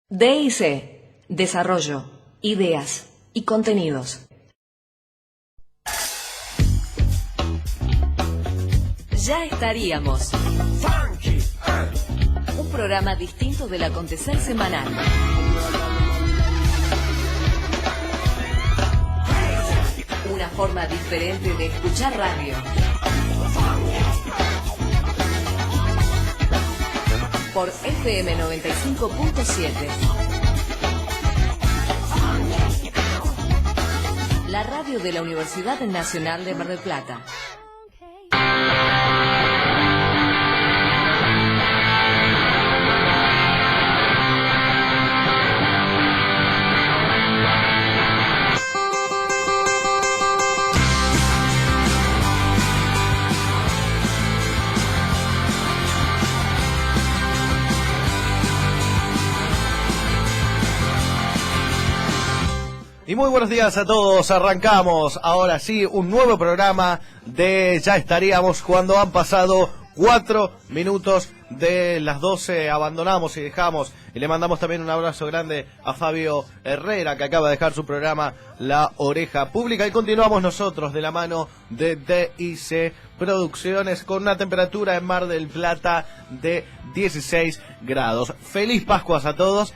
DIC, Desarrollo, Ideas y Contenidos. Ya estaríamos. Un programa distinto del acontecer semanal. Una forma diferente de escuchar radio. Por FM 95.7. La radio de la Universidad Nacional de Mar del Plata. Y muy buenos días a todos, arrancamos ahora sí un nuevo programa de Ya Estaríamos cuando han pasado 4 minutos de las 12, abandonamos y dejamos, y le mandamos también un abrazo grande a Fabio Herrera que acaba de dejar su programa La Oreja Pública y continuamos nosotros de la mano de DIC Producciones con una temperatura en Mar del Plata de 16 grados. Feliz Pascuas a todos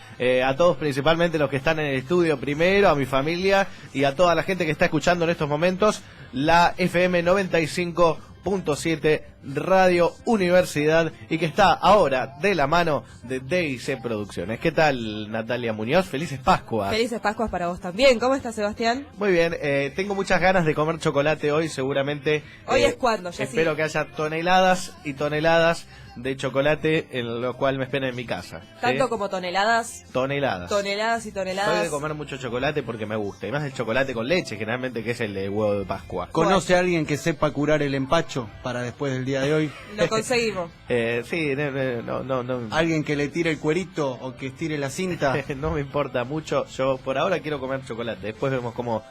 principalmente los que están en el estudio primero, a mi familia y a toda la gente que está escuchando en estos momentos la FM 95.7 Radio Universidad y que está ahora de la mano de DIC Producciones. ¿Qué tal, Natalia Muñoz? Felices Pascuas. Felices Pascuas para vos también. ¿Cómo estás, Sebastián? Muy bien, tengo muchas ganas de comer chocolate hoy, seguramente. Hoy es cuando, ya espero que haya toneladas y toneladas de chocolate, en lo cual me esperen en mi casa. Tanto como toneladas. Toneladas. Toneladas y toneladas. Soy de comer mucho chocolate porque me gusta, y más el chocolate con leche, generalmente, que es el de huevo de Pascua. ¿Conoce a alguien que sepa curar el empacho para después del día de hoy? Lo conseguimos. Sí, no. ¿Alguien que le tire el cuerito o que estire la cinta? No me importa mucho, yo por ahora quiero comer chocolate, después vemos cómo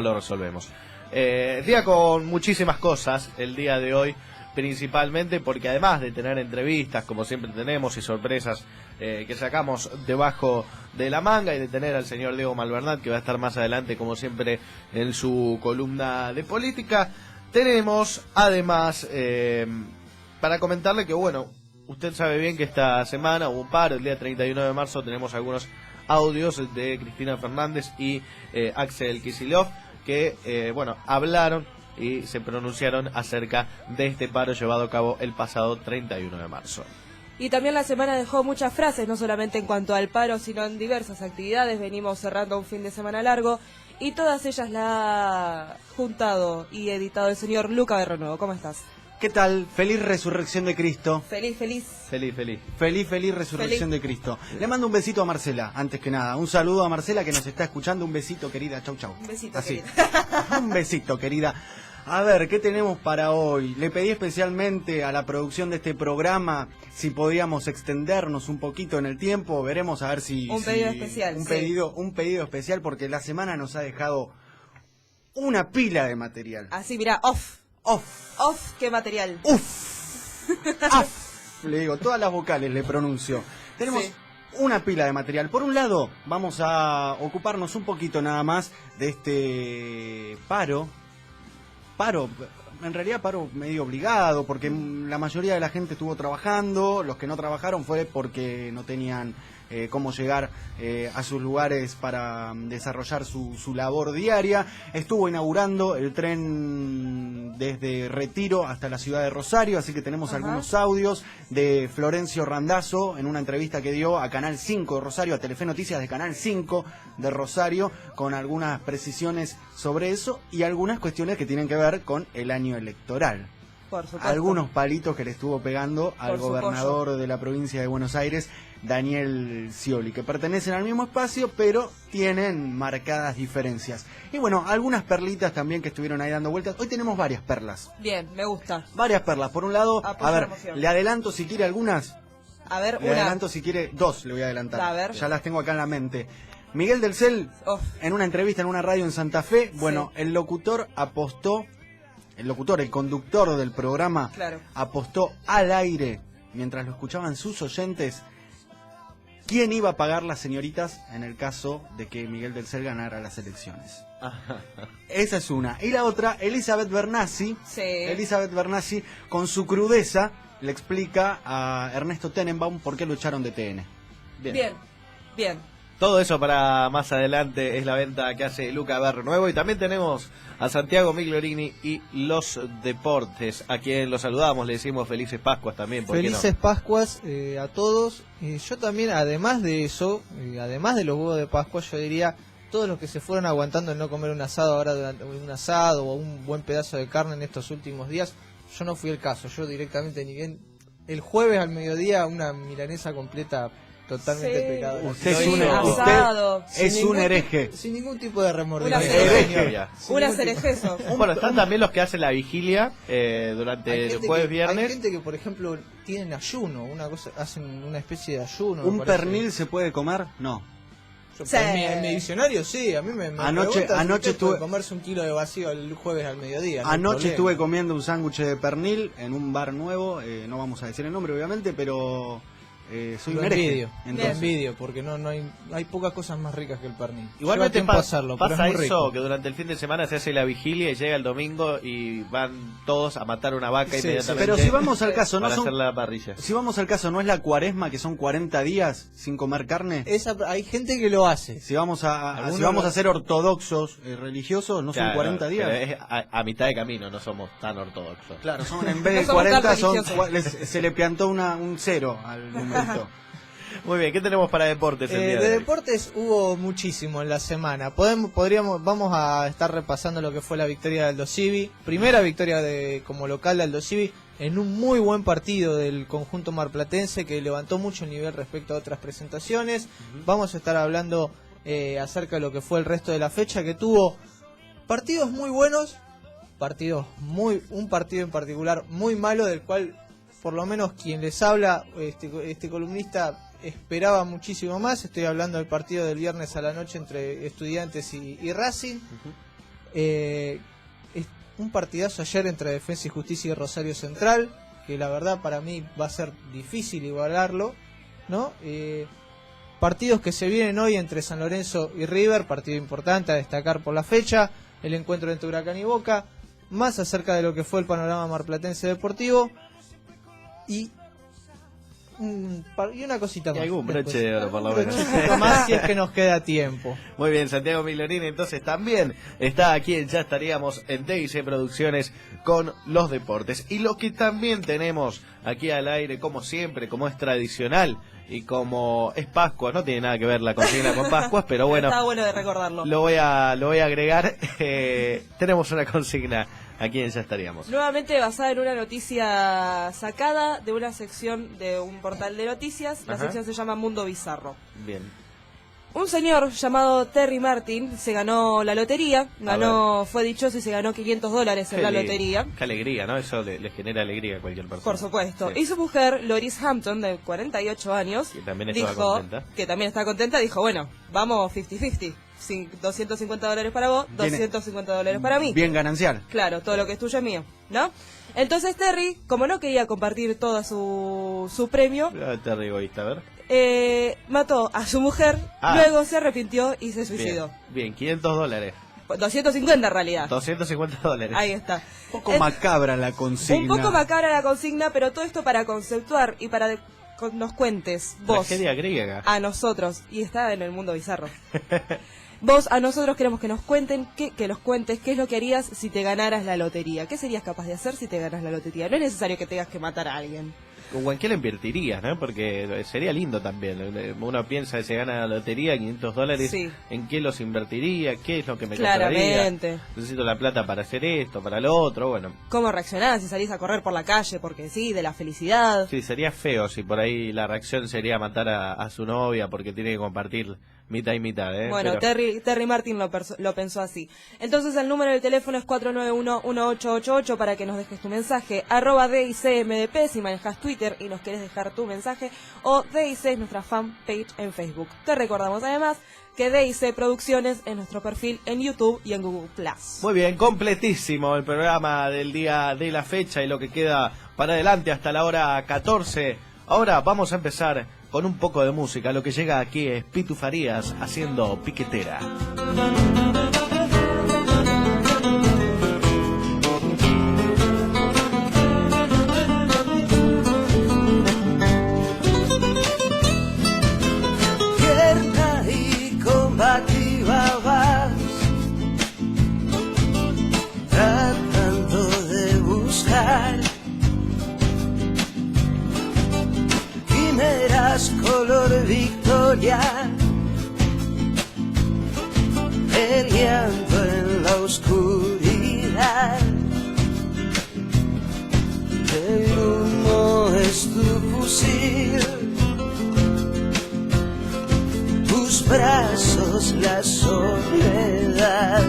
lo resolvemos. Día con muchísimas cosas el día de hoy, principalmente porque además de tener entrevistas, como siempre tenemos, y sorpresas que sacamos debajo de la manga, y de tener al señor Diego Malvernat, que va a estar más adelante, como siempre, en su columna de política, tenemos además, para comentarle que, bueno, usted sabe bien que esta semana hubo un paro, el día 31 de marzo tenemos algunos audios de Cristina Fernández y Axel Kicillof, que, hablaron y se pronunciaron acerca de este paro llevado a cabo el pasado 31 de marzo. Y también la semana dejó muchas frases, no solamente en cuanto al paro, sino en diversas actividades. Venimos cerrando un fin de semana largo y todas ellas la ha juntado y editado el señor Luca Berronuevo. ¿Cómo estás? ¿Qué tal? Feliz resurrección de Cristo. Feliz. Feliz resurrección de Cristo. Le mando un besito a Marcela, antes que nada. Un saludo a Marcela que nos está escuchando. Un besito, querida. Chau. Un besito, así. Querida. Un besito, querida. A ver, ¿qué tenemos para hoy? Le pedí especialmente a la producción de este programa si podíamos extendernos un poquito en el tiempo. Veremos a ver si... Un pedido especial. Un pedido especial porque la semana nos ha dejado una pila de material. Así, mirá, off, ¿qué material? Le digo, todas las vocales le pronuncio. Tenemos... Sí. Una pila de material. Por un lado, vamos a ocuparnos un poquito nada más de este paro, en realidad paro medio obligado, porque la mayoría de la gente estuvo trabajando, los que no trabajaron fue porque no tenían cómo llegar a sus lugares para desarrollar su labor diaria. Estuvo inaugurando el tren desde Retiro hasta la ciudad de Rosario, así que tenemos algunos audios de Florencio Randazzo en una entrevista que dio a Canal 5 de Rosario, a Telefe Noticias de Canal 5 de Rosario, con algunas precisiones sobre eso y algunas cuestiones que tienen que ver con el año electoral. Por supuesto. Algunos palitos que le estuvo pegando al Por gobernador de la provincia de Buenos Aires, Daniel Scioli, que pertenecen al mismo espacio, pero tienen marcadas diferencias. Y bueno, algunas perlitas también que estuvieron ahí dando vueltas. Hoy tenemos varias perlas. Bien, me gusta. Varias perlas. Por un lado, Apoyo a ver, la moción. le adelanto si quiere algunas. A ver, Le adelanto si quiere dos, le voy a adelantar. A ver. Ya las tengo acá en la mente. Miguel del Cel, en una entrevista en una radio en Santa Fe, bueno, sí. El conductor del programa, claro, apostó al aire, mientras lo escuchaban sus oyentes, quién iba a pagar las señoritas en el caso de que Miguel del Cel ganara las elecciones. Esa es una. Y la otra, Elizabeth Bernassi. Sí. Elizabeth Bernassi, con su crudeza, le explica a Ernesto Tenenbaum por qué lo echaron de TN. Bien. Todo eso para más adelante es la venta que hace Luca Berro Nuevo. Y también tenemos a Santiago Migliorini y los deportes, a quien los saludamos, le decimos felices Pascuas también. ¿por qué no? Felices Pascuas a todos. Yo también, además de eso, además de los huevos de Pascua, yo diría, todos los que se fueron aguantando el no comer un asado ahora, durante un asado o un buen pedazo de carne en estos últimos días, yo no fui el caso. Yo directamente, ni bien el jueves al mediodía, una milanesa completa. Totalmente pecado. Usted Sí, es asado. un hereje. Sin ningún tipo de remordimiento. Una cerejeso. Bueno, están también los que hacen la vigilia durante el jueves, viernes. Hay gente que, por ejemplo, tienen ayuno, hacen una especie de ayuno. ¿Un me parece. pernil se puede comer? No. Sí. En mi diccionario sí, a mí me Anoche estuve estuve comerse un kilo de vacío el jueves al mediodía. Anoche estuve comiendo un sándwich de pernil en un bar nuevo, no vamos a decir el nombre obviamente, pero soy un hereje. Lo envidio, porque no hay pocas cosas más ricas que el pernil. Igualmente Lleva tiempo hacerlo, pero pasa es muy eso, rico. que durante el fin de semana se hace la vigilia y llega el domingo y van todos a matar una vaca Sí, inmediatamente. Pero si vamos al caso, para hacer la parrilla. Si vamos al caso, ¿no es la cuaresma que son 40 días sin comer carne? Hay gente que lo hace. Si vamos a Algunos ser ortodoxos religiosos, ¿no son Claro, 40 días? pero es a mitad de camino, no somos tan ortodoxos. Claro, son en vez de No somos tan 40 se le plantó un cero al numerito. Muy bien, ¿qué tenemos para deportes el día De de hoy? deportes hubo muchísimo en la semana. Vamos a estar repasando lo que fue la victoria de Aldo Civi. Primera victoria como local de Aldo Civi en un muy buen partido del conjunto marplatense que levantó mucho el nivel respecto a otras presentaciones. Vamos a estar hablando acerca de lo que fue el resto de la fecha, que tuvo partidos muy buenos, un partido en particular muy malo, del cual por lo menos quien les habla, este columnista, esperaba muchísimo más. Estoy hablando del partido del viernes a la noche entre Estudiantes y Racing. Un partidazo ayer entre Defensa y Justicia y Rosario Central, que la verdad para mí va a ser difícil igualarlo, ¿no? Partidos que se vienen hoy entre San Lorenzo y River, partido importante a destacar por la fecha, el encuentro entre Huracán y Boca, más acerca de lo que fue el panorama marplatense deportivo y una cosita más. Y algún broche después. de oro, por lo Un menos. brochecito más si es que nos queda tiempo. Muy bien, Santiago Migliorini entonces también está aquí en Ya Estaríamos en TIC Producciones con los deportes. Y lo que también tenemos aquí al aire, como siempre, como es tradicional y como es Pascua, no tiene nada que ver la consigna con Pascuas, pero bueno, Está bueno de recordarlo. lo voy a agregar. Tenemos una consigna aquí en Ya Estaríamos. Nuevamente basada en una noticia sacada de una sección de un portal de noticias. La Ajá. sección se llama Mundo Bizarro. Bien. Un señor llamado Terry Martin se ganó la lotería, fue dichoso y se ganó $500 en la lotería. Qué alegría, ¿no? Eso le genera alegría a cualquier persona. Por supuesto. Sí. Y su mujer, Loris Hampton, de 48 años, Que también estaba contenta. que también está contenta, dijo, bueno, vamos 50-50. $250 para vos, $250 para mí. Bien ganancial. Claro, todo lo que es tuyo es mío, ¿no? Entonces Terry, como no quería compartir todo su premio, Terry egoísta, a ver. mató a su mujer, luego se arrepintió y se suicidó. Bien, $500. 250 en realidad. $250. Ahí está. Un poco macabra la consigna. Un poco macabra la consigna, pero todo esto para conceptuar y para que nos cuentes vos Tragedia griega. a nosotros, y está en el mundo bizarro. Vos a nosotros queremos que nos cuentes qué es lo que harías si te ganaras la lotería. ¿Qué serías capaz de hacer si te ganas la lotería? No es necesario que tengas que matar a alguien. ¿O en qué le invertirías, no? Porque sería lindo también. Uno piensa que se gana la lotería, $500, Sí. ¿en qué los invertiría? ¿Qué es lo que me compraría? Claramente. Necesito la plata para hacer esto, para lo otro, bueno. ¿Cómo reaccionás si salís a correr por la calle? Porque sí, de la felicidad. Sí, sería feo si por ahí la reacción sería matar a su novia porque tiene que compartir mitad y mitad, ¿eh? Bueno, Pero- Terry Martin lo pensó así. Entonces el número del teléfono es 491-1888 para que nos dejes tu mensaje. @DICMDP si manejas Twitter y nos querés dejar tu mensaje. O DIC es nuestra fanpage en Facebook. Te recordamos además que DIC Producciones es nuestro perfil en YouTube y en Google+. Muy bien, completísimo el programa del día de la fecha y lo que queda para adelante hasta la hora 14. Ahora vamos a empezar con un poco de música. Lo que llega aquí es Pitu Farías haciendo Piquetera. Tierna y combativa vas, tratando de buscar quimeras color victoria, peleando en la oscuridad. El humo es tu fusil, tus brazos la soledad,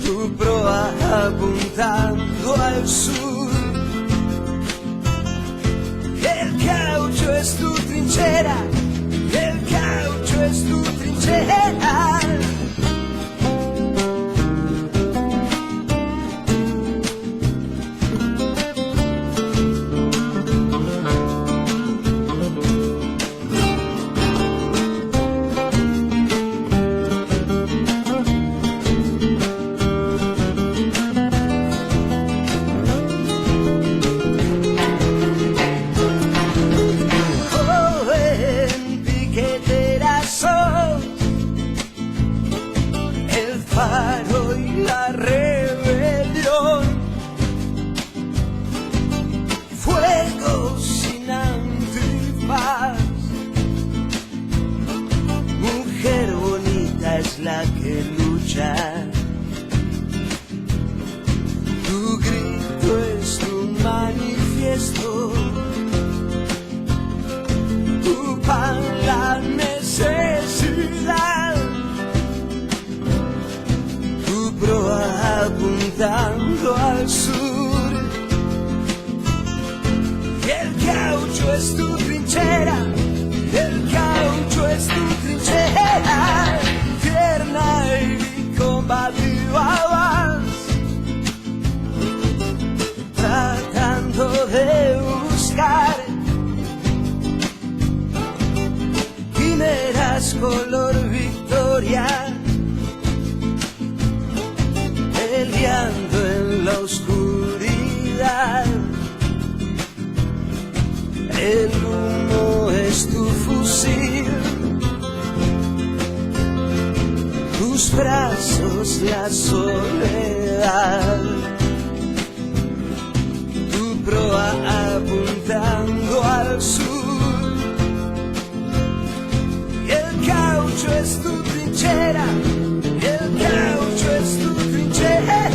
tu proa apuntando al sur. El caucho es tu trinchera, el caucho es tu trinchera. La que lucha, tu grito es tu manifiesto, tu pan la necesidad, tu proa apuntando al sur. Y el caucho es tu trinchera, el caucho es tu trinchera. Tierna y combativa vas, tratando de buscar quimeras color victoria, peleando en la oscuridad. El humo es tu fusil, tus brazos la soledad, tu proa apuntando al sur. Y el caucho es tu trinchera, el caucho es tu trinchera.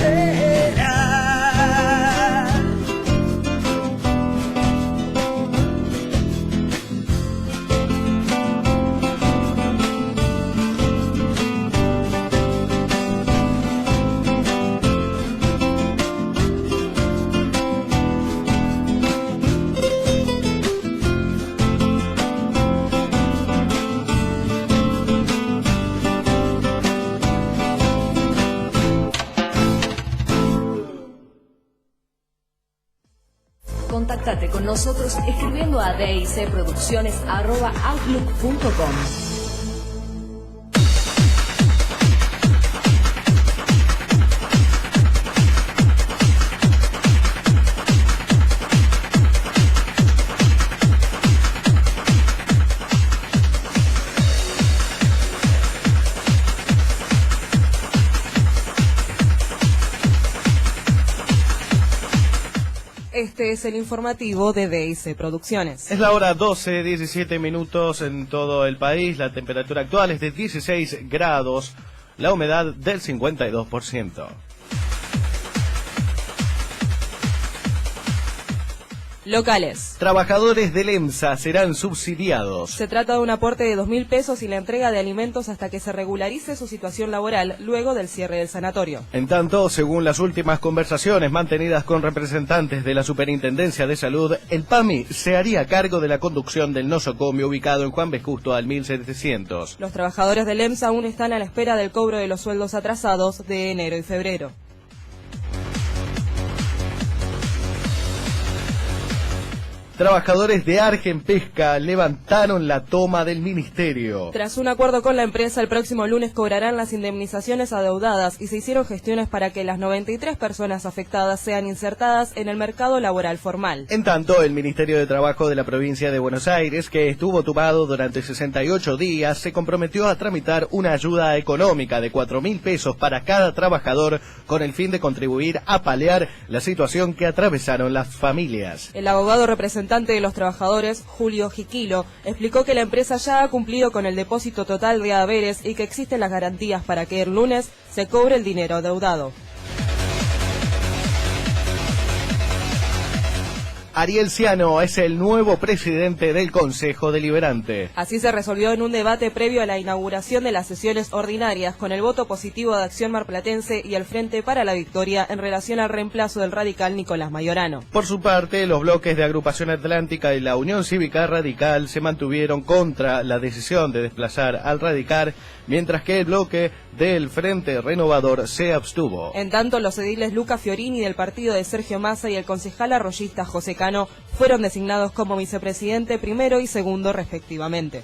Contactate con nosotros escribiendo a dicproducciones@outlook.com. Este es el informativo de DIC Producciones. Es la hora 12:17 en todo el país. La temperatura actual es de 16 grados, la humedad del 52%. Locales. Trabajadores del EMSA serán subsidiados. Se trata de un aporte de 2.000 pesos y la entrega de alimentos hasta que se regularice su situación laboral luego del cierre del sanatorio. En tanto, según las últimas conversaciones mantenidas con representantes de la Superintendencia de Salud, el PAMI se haría cargo de la conducción del nosocomio ubicado en Juan B. Justo al 1700. Los trabajadores del EMSA aún están a la espera del cobro de los sueldos atrasados de enero y febrero. Trabajadores de Argenpesca levantaron la toma del ministerio. Tras un acuerdo con la empresa, el próximo lunes cobrarán las indemnizaciones adeudadas y se hicieron gestiones para que las 93 personas afectadas sean insertadas en el mercado laboral formal. En tanto, el Ministerio de Trabajo de la provincia de Buenos Aires, que estuvo tumbado durante 68 días, se comprometió a tramitar una ayuda económica de 4.000 pesos para cada trabajador con el fin de contribuir a paliar la situación que atravesaron las familias. El abogado representante de los trabajadores, Julio Jiquilo, explicó que la empresa ya ha cumplido con el depósito total de haberes y que existen las garantías para que el lunes se cobre el dinero adeudado. Ariel Ciano es el nuevo presidente del Consejo Deliberante. Así se resolvió en un debate previo a la inauguración de las sesiones ordinarias, con el voto positivo de Acción Marplatense y el Frente para la Victoria en relación al reemplazo del radical Nicolás Mayorano. Por su parte, los bloques de Agrupación Atlántica y la Unión Cívica Radical se mantuvieron contra la decisión de desplazar al radical, mientras que el bloque del Frente Renovador se abstuvo. En tanto, los ediles Luca Fiorini del partido de Sergio Massa y el concejal arroyista José Cano fueron designados como vicepresidente primero y segundo respectivamente.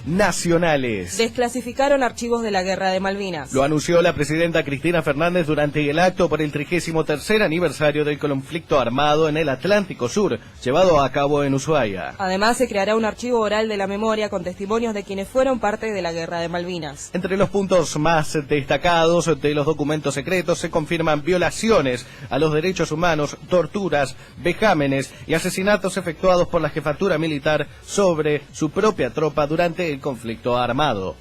Nacionales. Desclasificaron archivos de la Guerra de Malvinas. Lo anunció la presidenta Cristina Fernández durante el acto por el 33º aniversario del conflicto armado en el Atlántico Sur, llevado a cabo en Ushuaia. Además, se creará un archivo oral de la memoria con testimonios de quienes fueron parte de la Guerra de Malvinas. Entre los puntos más destacados de los documentos secretos se confirman violaciones a los derechos humanos, torturas, vejámenes y asesinatos efectuados por la jefatura militar sobre su propia tropa durante el conflicto armado.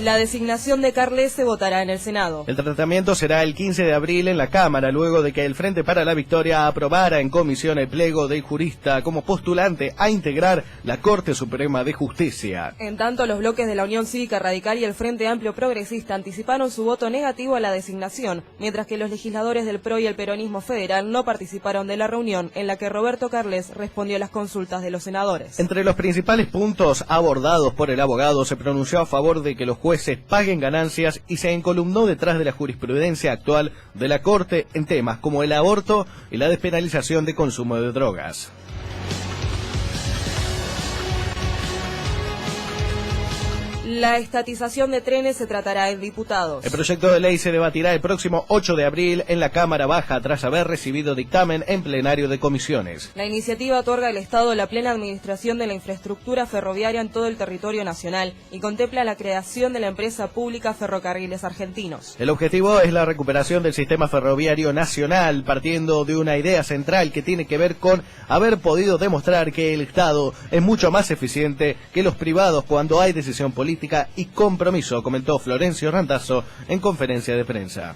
La designación de Carles se votará en el Senado. El tratamiento será el 15 de abril en la Cámara, luego de que el Frente para la Victoria aprobara en comisión el pliego del jurista como postulante a integrar la Corte Suprema de Justicia. En tanto, los bloques de la Unión Cívica Radical y el Frente Amplio Progresista anticiparon su voto negativo a la designación, mientras que los legisladores del PRO y el Peronismo Federal no participaron de la reunión en la que Roberto Carles respondió a las consultas de los senadores. Entre los principales puntos abordados por el abogado se pronunció a favor de que los jueces paguen ganancias y se encolumnó detrás de la jurisprudencia actual de la Corte en temas como el aborto y la despenalización de consumo de drogas. La estatización de trenes se tratará en diputados. El proyecto de ley se debatirá el próximo 8 de abril en la Cámara Baja tras haber recibido dictamen en plenario de comisiones. La iniciativa otorga al Estado la plena administración de la infraestructura ferroviaria en todo el territorio nacional y contempla la creación de la empresa pública Ferrocarriles Argentinos. El objetivo es la recuperación del sistema ferroviario nacional, partiendo de una idea central que tiene que ver con haber podido demostrar que el Estado es mucho más eficiente que los privados cuando hay decisión política y compromiso, comentó Florencio Randazzo en conferencia de prensa.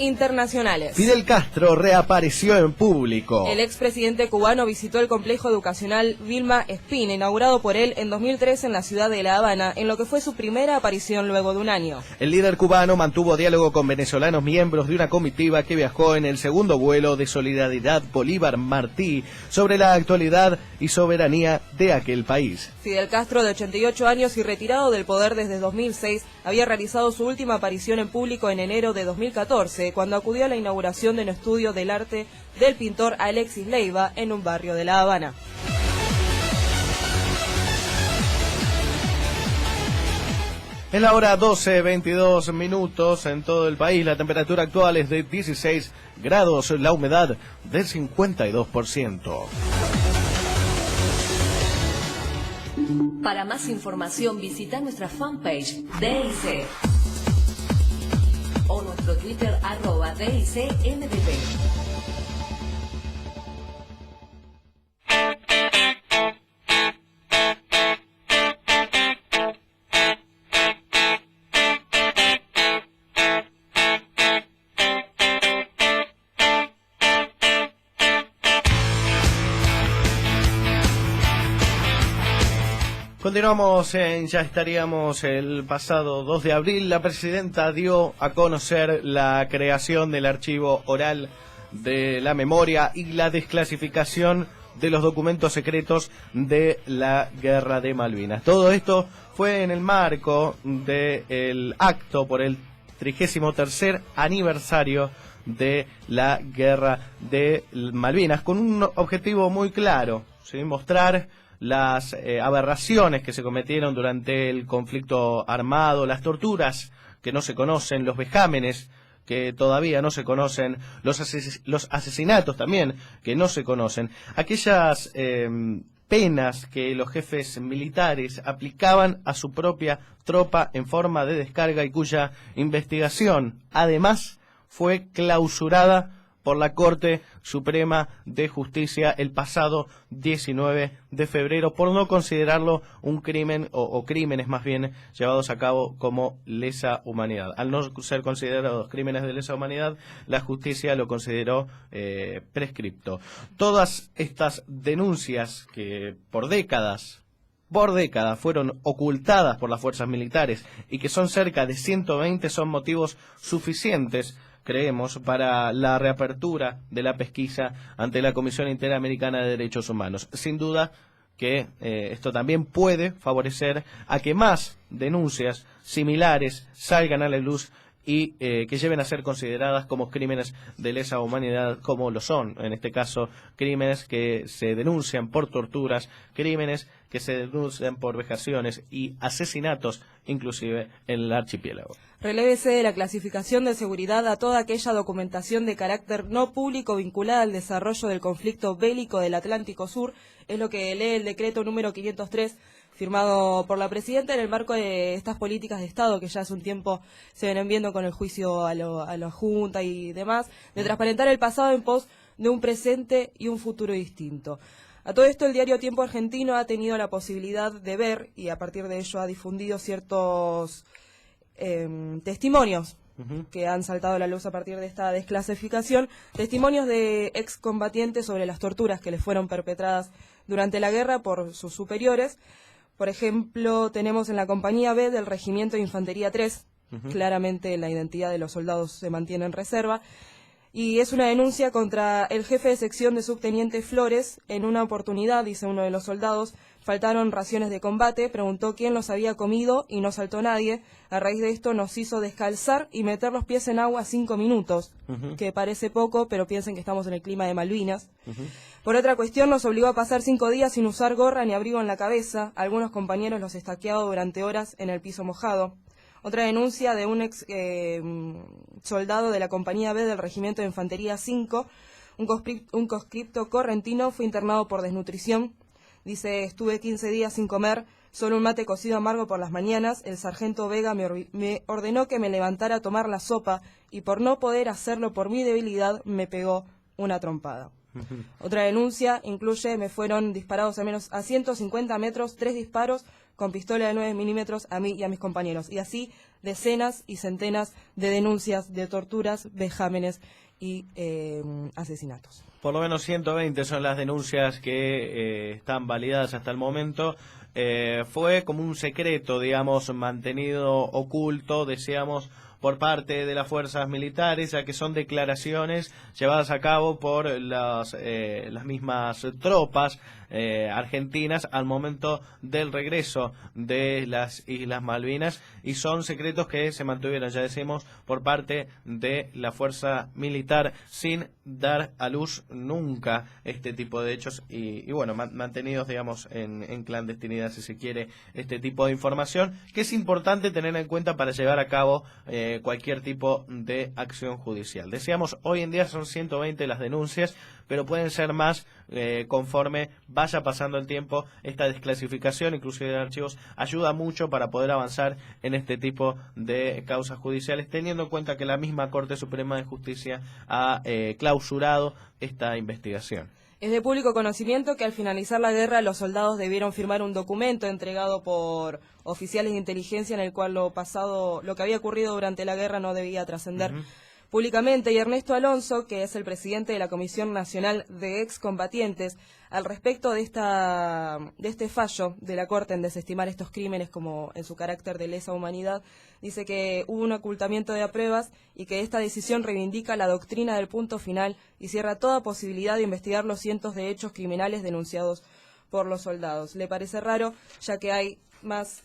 Internacionales. Fidel Castro reapareció en público. El expresidente cubano visitó el complejo educacional Vilma Espín, inaugurado por él en 2003 en la ciudad de La Habana, en lo que fue su primera aparición luego de un año. El líder cubano mantuvo diálogo con venezolanos miembros de una comitiva que viajó en el segundo vuelo de Solidaridad Bolívar Martí sobre la actualidad y soberanía de aquel país. Fidel Castro, de 88 años y retirado del poder desde 2006, había realizado su última aparición en público en enero de 2014, cuando acudió a la inauguración de un estudio del arte del pintor Alexis Leiva en un barrio de La Habana. En la hora 12:22 minutos en todo el país, la temperatura actual es de 16 grados, la humedad del 52%. Para más información visita nuestra fanpage DIC o nuestro Twitter @DICMDP. Continuamos Ya estaríamos el pasado 2 de abril. La presidenta dio a conocer la creación del archivo oral de la memoria y la desclasificación de los documentos secretos de la Guerra de Malvinas. Todo esto fue en el marco del acto por el 33º aniversario de la Guerra de Malvinas, con un objetivo muy claro, ¿sí? Mostrar las aberraciones que se cometieron durante el conflicto armado, las torturas que no se conocen, los vejámenes que todavía no se conocen, los asesinatos también que no se conocen, aquellas penas que los jefes militares aplicaban a su propia tropa en forma de descarga y cuya investigación, además, fue clausurada por la Corte Suprema de Justicia el pasado 19 de febrero por no considerarlo un crimen o crímenes más bien llevados a cabo como lesa humanidad. Al no ser considerados crímenes de lesa humanidad, la justicia lo consideró prescripto. Todas estas denuncias que por décadas fueron ocultadas por las fuerzas militares y que son cerca de 120 son motivos suficientes, creemos, para la reapertura de la pesquisa ante la Comisión Interamericana de Derechos Humanos. Sin duda que esto también puede favorecer a que más denuncias similares salgan a la luz y que lleven a ser consideradas como crímenes de lesa humanidad, como lo son, en este caso, crímenes que se denuncian por torturas, crímenes que se denuncian por vejaciones y asesinatos, inclusive en el archipiélago. Relévese de la clasificación de seguridad a toda aquella documentación de carácter no público vinculada al desarrollo del conflicto bélico del Atlántico Sur, es lo que lee el decreto número 503, firmado por la presidenta en el marco de estas políticas de Estado que ya hace un tiempo se vienen viendo con el juicio a la Junta y demás, de transparentar el pasado en pos de un presente y un futuro distinto. A todo esto, el diario Tiempo Argentino ha tenido la posibilidad de ver, y a partir de ello ha difundido ciertos testimonios que han saltado a la luz a partir de esta desclasificación, testimonios de excombatientes sobre las torturas que les fueron perpetradas durante la guerra por sus superiores. Por ejemplo, tenemos en la compañía B del Regimiento de Infantería 3, claramente la identidad de los soldados se mantiene en reserva, y es una denuncia contra el jefe de sección de subteniente Flores. En una oportunidad, dice uno de los soldados, faltaron raciones de combate, preguntó quién los había comido y no saltó nadie. A raíz de esto nos hizo descalzar y meter los pies en agua 5 minutos, que parece poco, pero piensen que estamos en el clima de Malvinas. Por otra cuestión, nos obligó a pasar 5 días sin usar gorra ni abrigo en la cabeza. Algunos compañeros los estaqueados durante horas en el piso mojado. Otra denuncia de un ex soldado de la compañía B del Regimiento de Infantería 5, un conscripto correntino, fue internado por desnutrición. Dice, estuve 15 días sin comer, solo un mate cocido amargo por las mañanas. El sargento Vega me ordenó que me levantara a tomar la sopa y por no poder hacerlo por mi debilidad me pegó una trompada. Otra denuncia incluye, me fueron disparados al menos a 150 metros, 3 disparos con pistola de 9 milímetros a mí y a mis compañeros. Y así decenas y centenas de denuncias de torturas, vejámenes y asesinatos. Por lo menos 120 son las denuncias que están validadas hasta el momento. Fue como un secreto, digamos, mantenido oculto, decíamos, por parte de las fuerzas militares, ya que son declaraciones llevadas a cabo por las mismas tropas argentinas al momento del regreso de las Islas Malvinas, y son secretos que se mantuvieron, ya decimos, por parte de la fuerza militar sin dar a luz nunca este tipo de hechos y bueno, mantenidos, digamos, en clandestinidad, si se quiere, este tipo de información, que es importante tener en cuenta para llevar a cabo cualquier tipo de acción judicial. Decíamos, hoy en día son 120 las denuncias, pero pueden ser más conforme vaya pasando el tiempo. Esta desclasificación, inclusive de archivos, ayuda mucho para poder avanzar en este tipo de causas judiciales, teniendo en cuenta que la misma Corte Suprema de Justicia ha clausurado esta investigación. Es de público conocimiento que al finalizar la guerra los soldados debieron firmar un documento entregado por oficiales de inteligencia en el cual lo que había ocurrido durante la guerra no debía trascender. públicamente, y Ernesto Alonso, que es el presidente de la Comisión Nacional de Excombatientes, al respecto de este fallo de la Corte en desestimar estos crímenes como en su carácter de lesa humanidad, dice que hubo un ocultamiento de pruebas y que esta decisión reivindica la doctrina del punto final y cierra toda posibilidad de investigar los cientos de hechos criminales denunciados por los soldados. Le parece raro, ya que hay más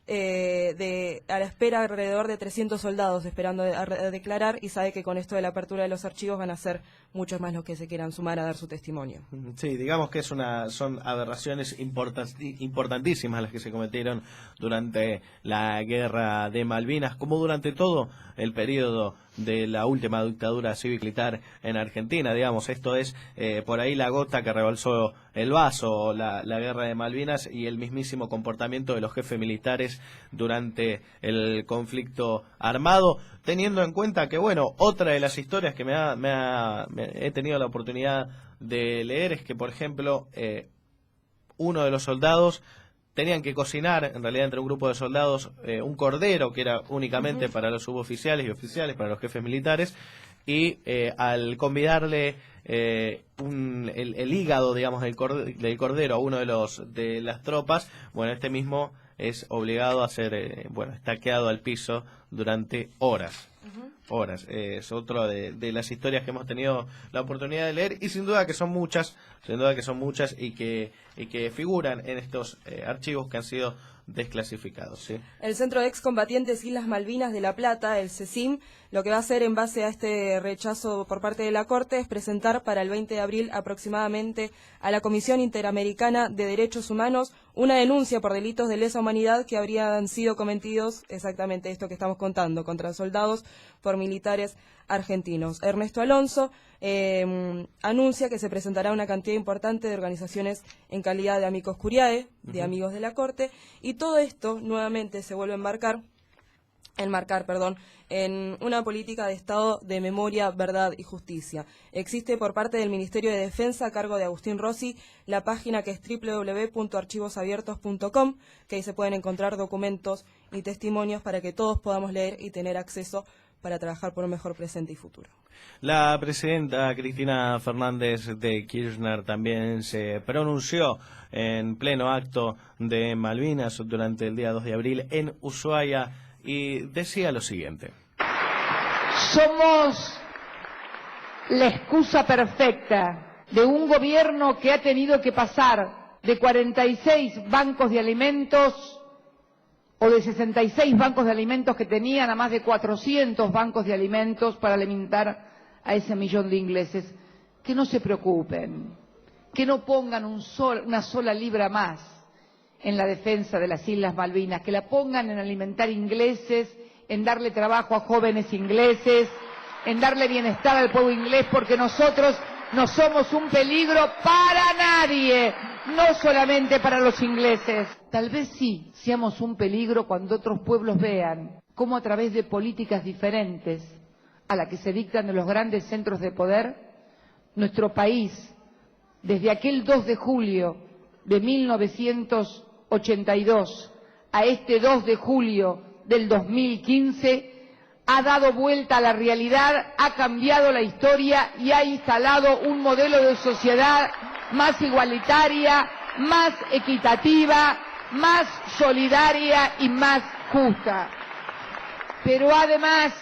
a la espera alrededor de 300 soldados esperando a declarar, y sabe que con esto de la apertura de los archivos van a ser muchos más los que se quieran sumar a dar su testimonio. Sí, digamos que son aberraciones importantísimas las que se cometieron durante la guerra de Malvinas, como durante todo el periodo de la última dictadura cívico-militar en Argentina. Digamos, esto es por ahí la gota que rebalsó el vaso, la guerra de Malvinas y el mismísimo comportamiento de los jefes militares durante el conflicto armado, teniendo en cuenta que, bueno, otra de las historias que he tenido la oportunidad de leer es que, por ejemplo, uno de los soldados tenían que cocinar, en realidad entre un grupo de soldados, un cordero que era únicamente para los suboficiales y oficiales, para los jefes militares, y al convidarle el hígado, digamos, del cordero a uno de las tropas, bueno, este mismo es obligado a ser, está quedado al piso durante horas. Es otro de las historias que hemos tenido la oportunidad de leer, y sin duda que son muchas, y que figuran en estos archivos que han sido desclasificados, ¿sí? El Centro de Excombatientes Islas Malvinas de La Plata, el CECIM, lo que va a hacer en base a este rechazo por parte de la Corte es presentar para el 20 de abril aproximadamente a la Comisión Interamericana de Derechos Humanos una denuncia por delitos de lesa humanidad que habrían sido cometidos, exactamente esto que estamos contando, contra soldados por militares argentinos. Ernesto Alonso anuncia que se presentará una cantidad importante de organizaciones en calidad de amicus curiae, de amigos de la Corte, y todo esto nuevamente se vuelve a enmarcar en una política de Estado de memoria, verdad y justicia. Existe por parte del Ministerio de Defensa, a cargo de Agustín Rossi, la página que es www.archivosabiertos.com, que ahí se pueden encontrar documentos y testimonios para que todos podamos leer y tener acceso para trabajar por un mejor presente y futuro. La presidenta Cristina Fernández de Kirchner también se pronunció en pleno acto de Malvinas durante el día 2 de abril en Ushuaia y decía lo siguiente: somos la excusa perfecta de un gobierno que ha tenido que pasar de 46 bancos de alimentos o de 66 bancos de alimentos que tenían a más de 400 bancos de alimentos para alimentar a ese millón de ingleses. Que no se preocupen, que no pongan una sola libra más en la defensa de las Islas Malvinas, que la pongan en alimentar ingleses, en darle trabajo a jóvenes ingleses, en darle bienestar al pueblo inglés, porque nosotros no somos un peligro para nadie, no solamente para los ingleses. Tal vez sí seamos un peligro cuando otros pueblos vean cómo a través de políticas diferentes a la que se dictan de los grandes centros de poder, nuestro país, desde aquel 2 de julio de 1982 a este 2 de julio del 2015, ha dado vuelta a la realidad, ha cambiado la historia y ha instalado un modelo de sociedad más igualitaria, más equitativa, más solidaria y más justa. Pero además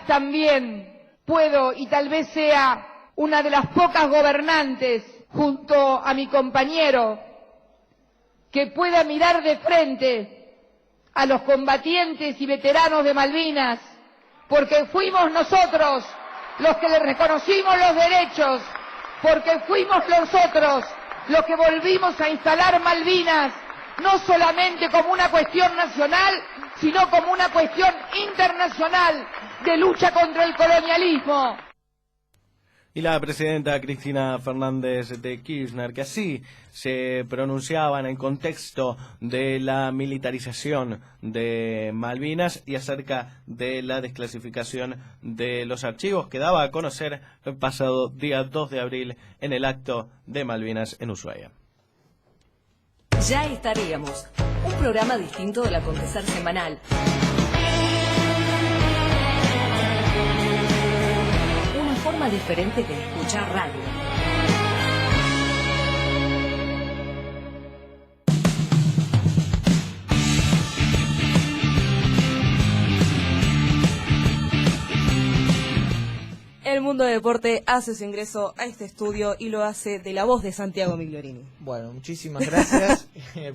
también puedo, y tal vez sea una de las pocas gobernantes, junto a mi compañero, que pueda mirar de frente a los combatientes y veteranos de Malvinas, porque fuimos nosotros los que les reconocimos los derechos, porque fuimos nosotros los que volvimos a instalar Malvinas, no solamente como una cuestión nacional, sino como una cuestión internacional de lucha contra el colonialismo. Y la presidenta Cristina Fernández de Kirchner, que así se pronunciaba en el contexto de la militarización de Malvinas y acerca de la desclasificación de los archivos que daba a conocer el pasado día 2 de abril en el acto de Malvinas en Ushuaia. Ya estaríamos. Un programa distinto del acontecer semanal. diferente de escuchar radio. El Mundo de Deporte hace su ingreso a este estudio y lo hace de la voz de Santiago Migliorini. Bueno, muchísimas gracias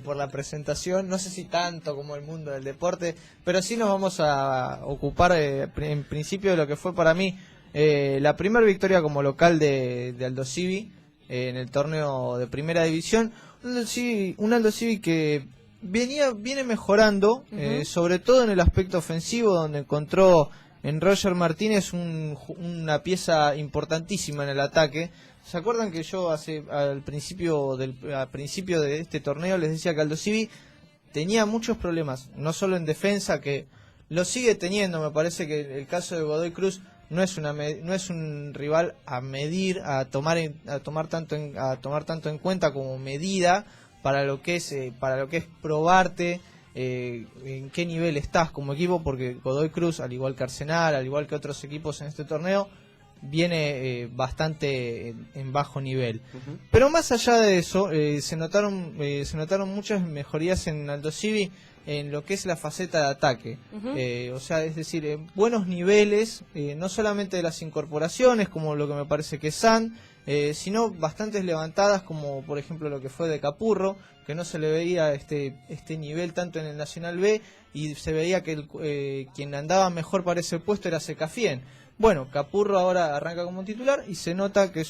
por la presentación. No sé si tanto como el mundo del deporte, pero sí nos vamos a ocupar en principio de lo que fue para mí la primera victoria como local de Aldo Civi en el torneo de primera división. Un Aldo Civi que viene mejorando, sobre todo en el aspecto ofensivo, donde encontró en Roger Martínez una pieza importantísima en el ataque. ¿Se acuerdan que yo al principio de este torneo les decía que Aldo Civi tenía muchos problemas, no solo en defensa, que lo sigue teniendo? Me parece que el caso de Godoy Cruz no es un rival a medir, a tomar tanto en cuenta como medida para lo que es probarte en qué nivel estás como equipo, porque Godoy Cruz, al igual que Arsenal, al igual que otros equipos en este torneo, viene bastante en bajo nivel. Pero más allá de eso, se notaron muchas mejorías en Aldo Civi en lo que es la faceta de ataque. O sea, es decir, buenos niveles, no solamente de las incorporaciones, como lo que me parece que es San, sino bastantes levantadas, como por ejemplo lo que fue de Capurro, que no se le veía este nivel tanto en el Nacional B, y se veía que quien andaba mejor para ese puesto era Secafien. Bueno, Capurro ahora arranca como titular y se nota que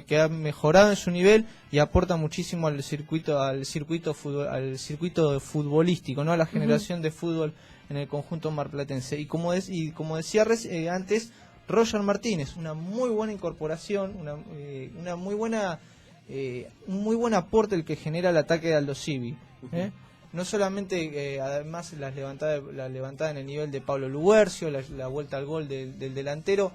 que ha mejorado en su nivel y aporta muchísimo al circuito futbolístico, ¿no? A la generación de fútbol en el conjunto marplatense. Y como decía antes, Roger Martínez, una muy buena incorporación, un muy buen aporte el que genera el ataque de Aldo Civi. No solamente, además, la levantada en el nivel de Pablo Luguercio, la vuelta al gol del delantero,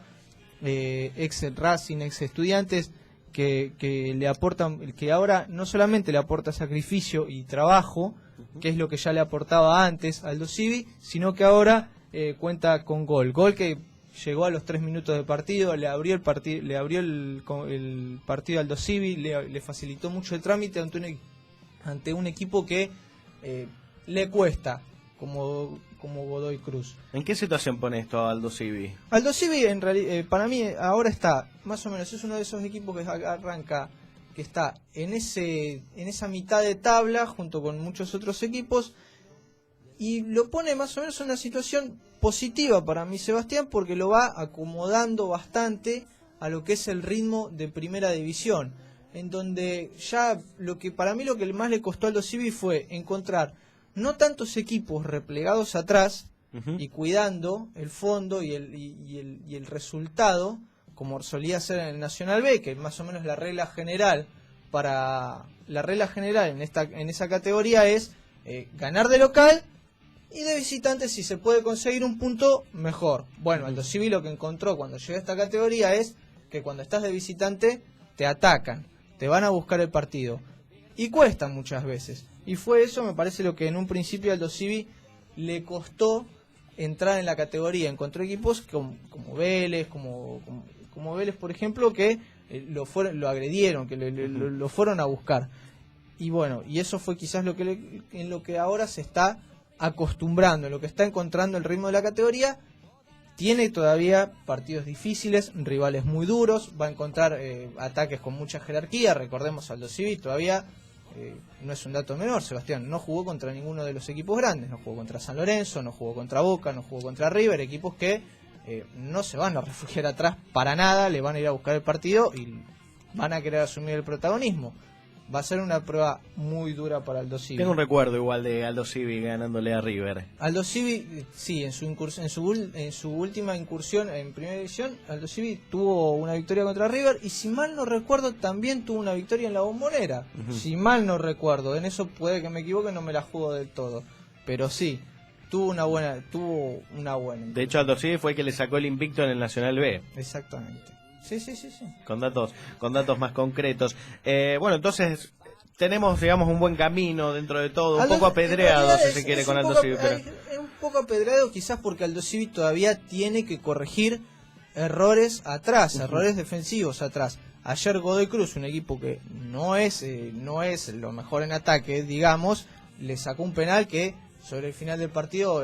ex Racing, ex Estudiantes, que le aportan, que ahora no solamente le aporta sacrificio y trabajo, que es lo que ya le aportaba antes Aldo Civi, sino que ahora cuenta con gol que llegó a los 3 minutos de partido, le abrió el partido a Aldo Civi, le facilitó mucho el trámite ante un equipo que le cuesta, como Godoy Cruz. ¿En qué situación pone esto a Aldo Civi? Aldo Civi, en realidad, para mí, ahora está, más o menos, es uno de esos equipos que arranca, que está en esa mitad de tabla, junto con muchos otros equipos, y lo pone más o menos en una situación positiva para mí, Sebastián, porque lo va acomodando bastante a lo que es el ritmo de primera división, en donde ya lo que más le costó a Aldo Civi fue encontrar no tantos equipos replegados atrás y cuidando el fondo y el resultado, como solía ser en el Nacional B, que más o menos la regla general en esa categoría es ganar de local y de visitante. Si se puede conseguir un punto, mejor. Bueno, Aldo Civi lo que encontró cuando llega a esta categoría es que cuando estás de visitante te atacan, te van a buscar el partido y cuesta muchas veces, y fue eso, me parece, lo que en un principio a Aldo Civi le costó entrar en la categoría. Encontró equipos como Vélez, como Vélez, por ejemplo, que lo agredieron, que lo fueron a buscar, y bueno, y eso fue quizás en lo que ahora se está acostumbrando, en lo que está encontrando el ritmo de la categoría. Tiene todavía partidos difíciles, rivales muy duros, va a encontrar ataques con mucha jerarquía. Recordemos, Aldo Civi todavía, no es un dato menor, Sebastián, no jugó contra ninguno de los equipos grandes, no jugó contra San Lorenzo, no jugó contra Boca, no jugó contra River, equipos que no se van a refugiar atrás para nada, le van a ir a buscar el partido y van a querer asumir el protagonismo. Va a ser una prueba muy dura para Aldo Civi. Tengo un recuerdo igual de Aldo Civi ganándole a River. Aldo Civi, sí, en su última incursión en primera división, Aldo Civi tuvo una victoria contra River y, si mal no recuerdo, también tuvo una victoria en la Bombonera. Si mal no recuerdo, en eso puede que me equivoque, no me la juego del todo, pero sí, tuvo una buena. De hecho, Aldo Civi fue el que le sacó el invicto en el Nacional B. Exactamente. Sí. Con datos más concretos. Bueno, entonces tenemos, digamos, un buen camino dentro de todo, un poco apedreado, si se quiere, con Aldo Civi. Es un poco apedreado quizás porque Aldo Civi todavía tiene que corregir errores atrás, errores defensivos atrás. Ayer Godoy Cruz, un equipo que no es lo mejor en ataque, digamos, le sacó un penal que sobre el final del partido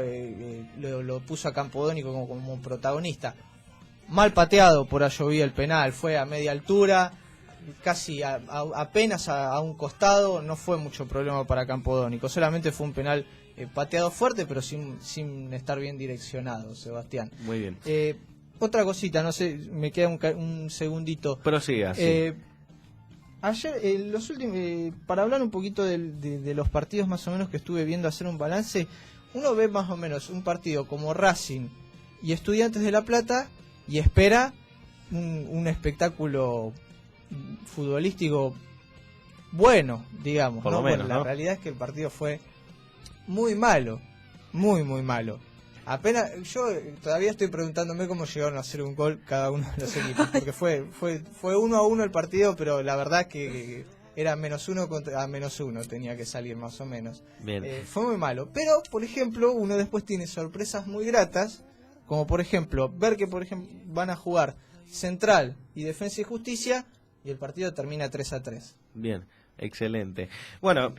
lo puso a Campodónico como protagonista. Mal pateado por Ayoví el penal, fue a media altura, casi apenas a un costado, no fue mucho problema para Campodónico, solamente fue un penal pateado fuerte, pero sin estar bien direccionado, Sebastián. Muy bien. Otra cosita, no sé, me queda un segundito. Prosiga, sí. Ayer, los últimos, para hablar un poquito de los partidos más o menos que estuve viendo, hacer un balance, uno ve más o menos un partido como Racing y Estudiantes de La Plata y espera un espectáculo futbolístico bueno, digamos. Por lo menos, La ¿no? realidad es que el partido fue muy malo, muy malo. Apenas, yo todavía estoy preguntándome cómo llegaron a hacer un gol cada uno de los equipos, porque fue 1-1 el partido, pero la verdad que era -1 contra -1, tenía que salir más o menos. Bien. Fue muy malo, pero por ejemplo, uno después tiene sorpresas muy gratas, como por ejemplo, ver que por ejemplo van a jugar Central y Defensa y Justicia, y el partido termina 3-3. Bien. Excelente. Bueno,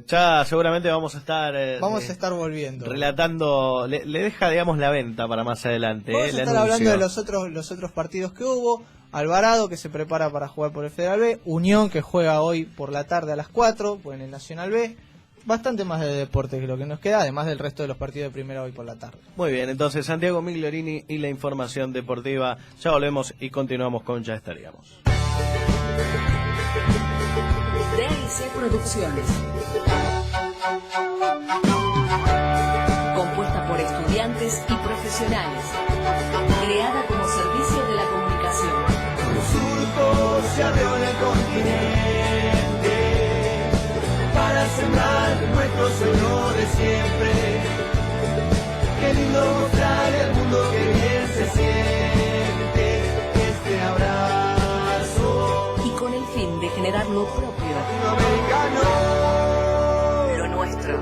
ya seguramente vamos a estar volviendo. Relatando, le deja, digamos, la venta para más adelante. Vamos a estar hablando de los otros partidos que hubo. Alvarado, que se prepara para jugar por el Federal B. Unión, que juega hoy por la tarde a las 4, pues en el Nacional B. Bastante más de deporte que lo que nos queda, además del resto de los partidos de primera hoy por la tarde. Muy bien, entonces Santiago Migliorini y la información deportiva. Ya volvemos y continuamos con Ya Estaríamos. DIC Producciones. Compuesta por estudiantes y profesionales. Creada como servicio de la comunicación. Los surcos se abrió en el continente para sembrar nuestro sueño de siempre. Qué lindo mostrar al mundo que bien se siente este abrazo. Y con el fin de generar lo propio. Latinoamericano. Lo nuestro.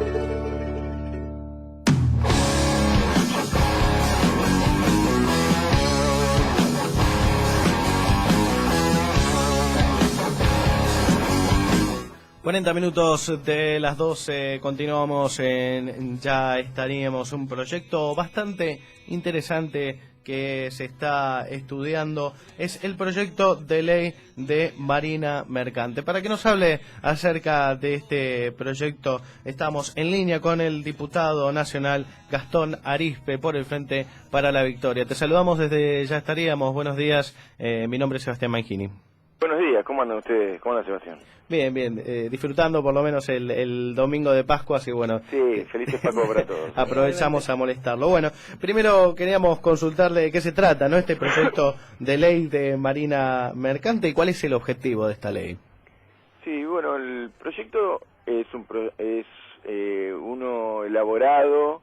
...40 minutos de las 12, continuamos en Ya Estaríamos, un proyecto bastante interesante que se está estudiando, es el proyecto de ley de Marina Mercante. Para que nos hable acerca de este proyecto, estamos en línea con el diputado nacional Gastón Arizpe por el Frente para la Victoria. Te saludamos desde Ya Estaríamos, buenos días, mi nombre es Sebastián Mangini. Buenos días, ¿cómo andan ustedes? ¿Cómo anda Sebastián? Bien, disfrutando por lo menos el domingo de Pascua, así bueno. Sí, felices Pascua para todos. Aprovechamos a molestarlo. Bueno, primero queríamos consultarle de qué se trata, ¿no? Este proyecto de ley de Marina Mercante y cuál es el objetivo de esta ley. Sí, bueno, el proyecto es uno elaborado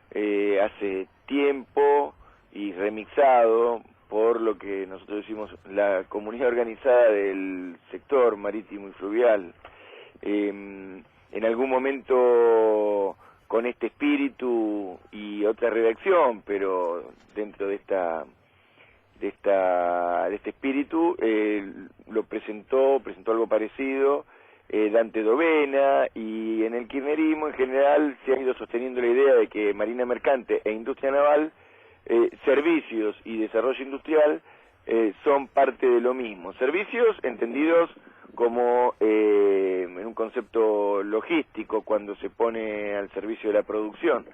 hace tiempo y remixado por lo que nosotros decimos la comunidad organizada del sector marítimo y fluvial. En algún momento con este espíritu y otra redacción, pero dentro de este espíritu lo presentó algo parecido Dante Dovena, y en el kirchnerismo en general se ha ido sosteniendo la idea de que Marina Mercante e Industria Naval, servicios y desarrollo industrial son parte de lo mismo. Servicios entendidos como en un concepto logístico cuando se pone al servicio de la producción.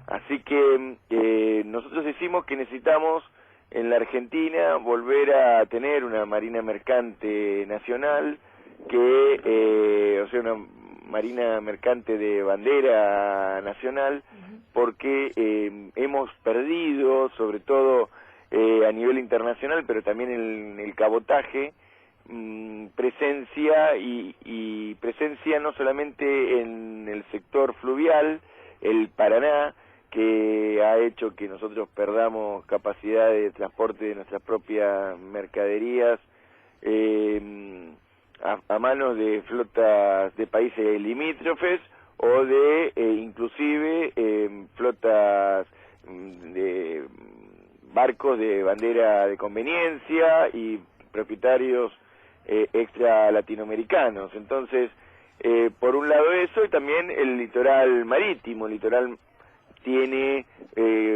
Así que nosotros decimos que necesitamos en la Argentina volver a tener una marina mercante nacional, o sea, una marina mercante de bandera nacional, porque hemos perdido, sobre todo a nivel internacional, pero también en el cabotaje, presencia y presencia no solamente en el sector fluvial, el Paraná, que ha hecho que nosotros perdamos capacidad de transporte de nuestras propias mercaderías a manos de flotas de países limítrofes o de inclusive flotas de barcos de bandera de conveniencia y propietarios extra latinoamericanos. Entonces, por un lado eso, y también el litoral marítimo. El litoral tiene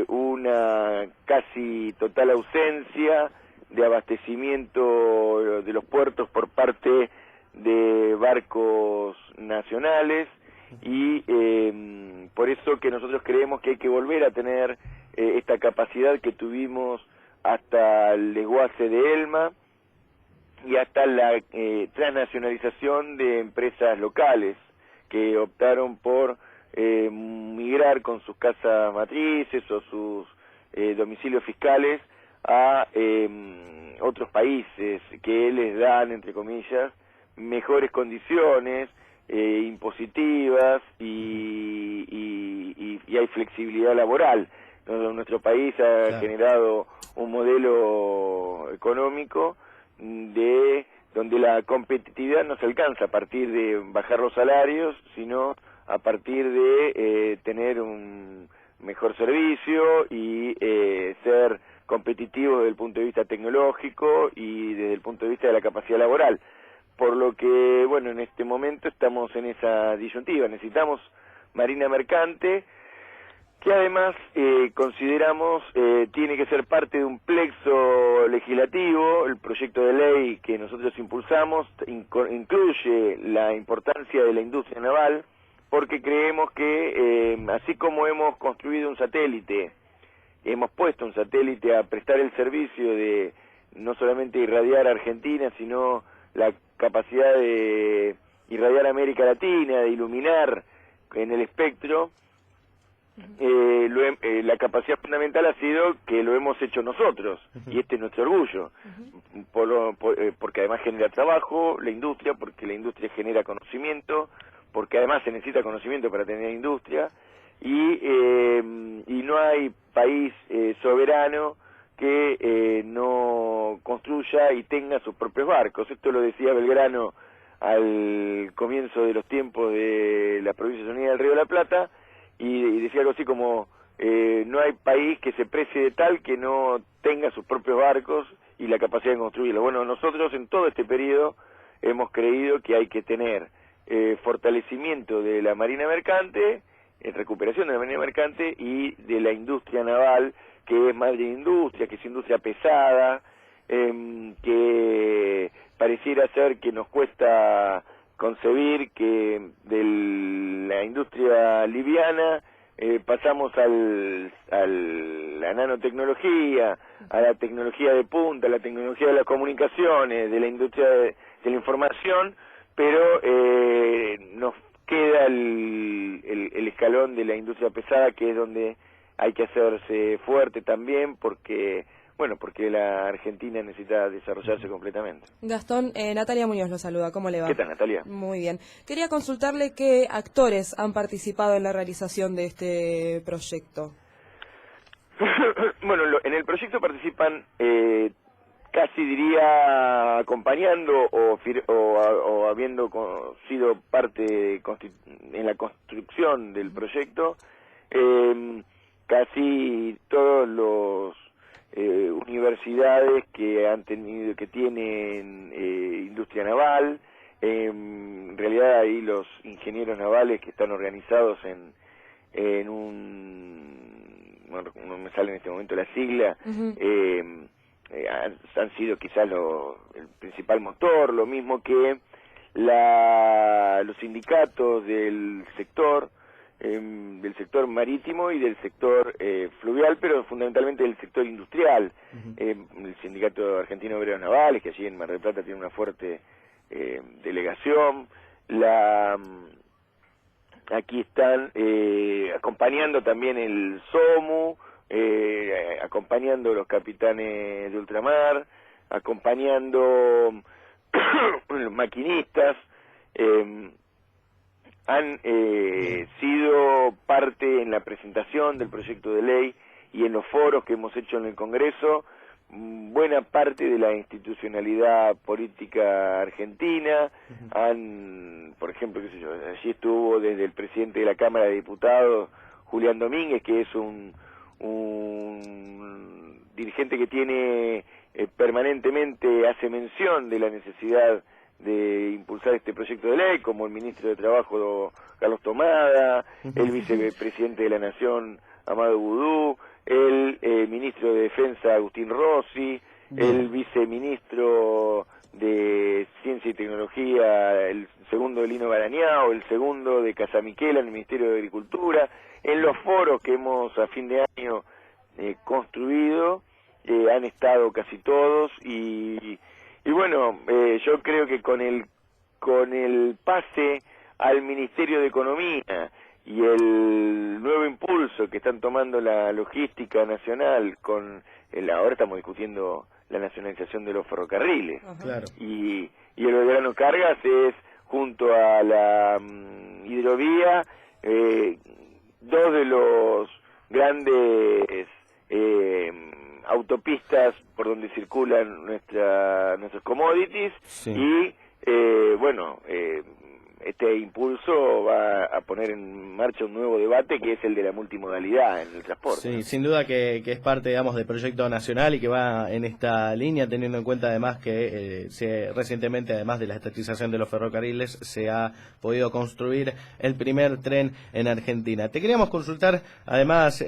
una casi total ausencia de abastecimiento de los puertos por parte de barcos nacionales, y por eso que nosotros creemos que hay que volver a tener esta capacidad que tuvimos hasta el desguace de Elma y hasta la transnacionalización de empresas locales que optaron por migrar con sus casas matrices o sus domicilios fiscales a otros países que les dan, entre comillas, mejores condiciones impositivas y hay flexibilidad laboral. Nuestro país ha generado un modelo económico donde la competitividad no se alcanza a partir de bajar los salarios, sino a partir de tener un mejor servicio y ser competitivos desde el punto de vista tecnológico y desde el punto de vista de la capacidad laboral. Por lo que, bueno, en este momento estamos en esa disyuntiva. Necesitamos marina mercante, que además consideramos tiene que ser parte de un plexo legislativo. El proyecto de ley que nosotros impulsamos incluye la importancia de la industria naval, porque creemos que así como hemos construido un satélite, hemos puesto un satélite a prestar el servicio de no solamente irradiar a Argentina, sino la capacidad de irradiar a América Latina, de iluminar en el espectro, la capacidad fundamental ha sido que lo hemos hecho nosotros, y este es nuestro orgullo, porque además genera trabajo, la industria, porque la industria genera conocimiento, porque además se necesita conocimiento para tener industria, y no hay país soberano que no construya y tenga sus propios barcos. Esto lo decía Belgrano al comienzo de los tiempos de las Provincias Unidas del Río de la Plata, y decía algo así como no hay país que se precie de tal que no tenga sus propios barcos y la capacidad de construirlos. Bueno, nosotros en todo este periodo hemos creído que hay que tener fortalecimiento de la marina mercante, recuperación de la marina mercante y de la industria naval, que es madre de industria, que es industria pesada, que pareciera ser que nos cuesta concebir que de la industria liviana pasamos a la nanotecnología, a la tecnología de punta, a la tecnología de las comunicaciones, de la industria de la información, pero nos queda el escalón de la industria pesada, que es donde hay que hacerse fuerte también, porque la Argentina necesita desarrollarse completamente. Gastón, Natalia Muñoz lo saluda, ¿cómo le va? ¿Qué tal, Natalia? Muy bien. Quería consultarle qué actores han participado en la realización de este proyecto. Bueno, en el proyecto participan casi diría acompañando o habiendo sido parte en la construcción del proyecto, casi todos los universidades que tienen industria naval. En realidad ahí los ingenieros navales que están organizados en no me sale en este momento la sigla, han sido quizás el principal motor, lo mismo que los sindicatos del sector marítimo y del sector fluvial, pero fundamentalmente del sector industrial. El Sindicato Argentino de Obreros Navales, que allí en Mar del Plata tiene una fuerte delegación. Aquí están acompañando también el SOMU, acompañando los capitanes de ultramar, acompañando los maquinistas. Han sido parte en la presentación del proyecto de ley y en los foros que hemos hecho en el Congreso, buena parte de la institucionalidad política argentina. Por ejemplo, allí estuvo desde el presidente de la Cámara de Diputados, Julián Domínguez, que es un dirigente que tiene permanentemente hace mención de la necesidad de impulsar este proyecto de ley, como el ministro de Trabajo Carlos Tomada, el vicepresidente de la Nación Amado Boudou, el ministro de Defensa Agustín Rossi, el viceministro de Ciencia y Tecnología, el segundo de Lino Barañao, el segundo de Casamiquela en el Ministerio de Agricultura, en los foros que hemos a fin de año construido, han estado casi todos y bueno, yo creo que con el pase al Ministerio de Economía y el nuevo impulso que están tomando la logística nacional ahora estamos discutiendo la nacionalización de los ferrocarriles. Claro. Y el Belgrano Cargas es, junto a la hidrovía, dos de los grandes autopistas por donde circulan nuestros commodities. Sí. Y bueno, este impulso va a poner en marcha un nuevo debate que es el de la multimodalidad en el transporte. Sí, sin duda que es parte, digamos, del proyecto nacional y que va en esta línea, teniendo en cuenta además que recientemente, además de la estatización de los ferrocarriles, se ha podido construir el primer tren en Argentina. Te queríamos consultar, además,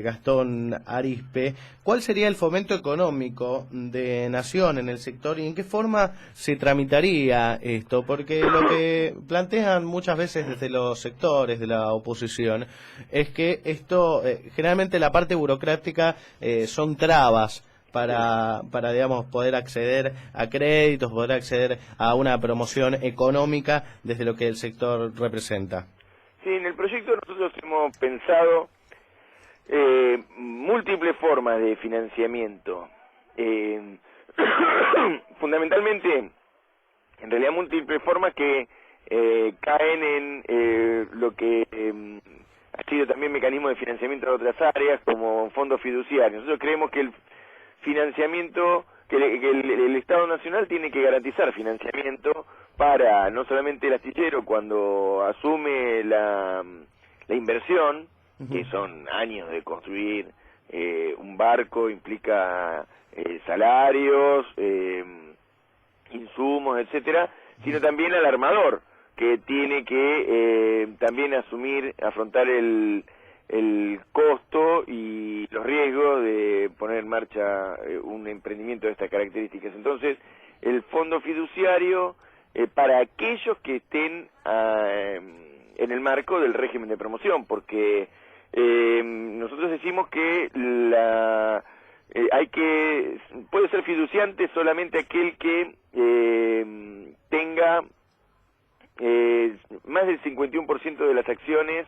Gastón Arispe, ¿cuál sería el fomento económico de Nación en el sector y en qué forma se tramitaría esto? Porque lo que plantean muchas veces desde los sectores de la oposición es que esto, generalmente la parte burocrática son trabas para digamos, poder acceder a créditos, poder acceder a una promoción económica desde lo que el sector representa. Sí, en el proyecto nosotros hemos pensado múltiples formas de financiamiento. Fundamentalmente, en realidad múltiples formas que caen en lo que ha sido también mecanismo de financiamiento de otras áreas, como fondos fiduciarios. Nosotros creemos que el financiamiento, que el Estado Nacional tiene que garantizar financiamiento para no solamente el astillero cuando asume la inversión, que son años de construir un barco, implica salarios, insumos, etcétera, sino también al armador, que tiene que también afrontar el costo y los riesgos de poner en marcha un emprendimiento de estas características. Entonces, el fondo fiduciario para aquellos que estén en el marco del régimen de promoción, porque nosotros decimos que puede ser fiduciante solamente aquel que tenga más del 51% de las acciones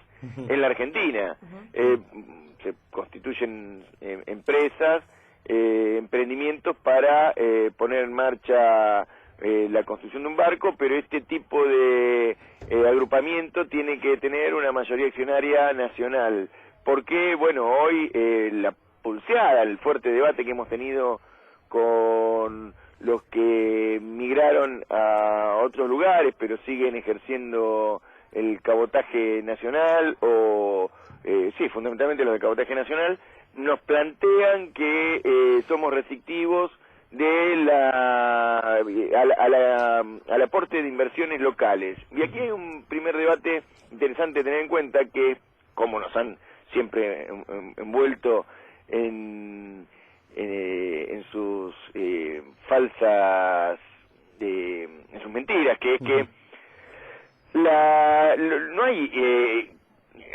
en la Argentina. Se constituyen empresas, emprendimientos para poner en marcha la construcción de un barco, pero este tipo de agrupamiento tiene que tener una mayoría accionaria nacional. Porque, bueno, hoy la pulseada, el fuerte debate que hemos tenido con los que migraron a otros lugares pero siguen ejerciendo el cabotaje nacional sí, fundamentalmente los de cabotaje nacional, nos plantean que somos restrictivos al aporte de inversiones locales. Y aquí hay un primer debate interesante tener en cuenta que, como nos han siempre envuelto en sus falsas, en sus mentiras, que es que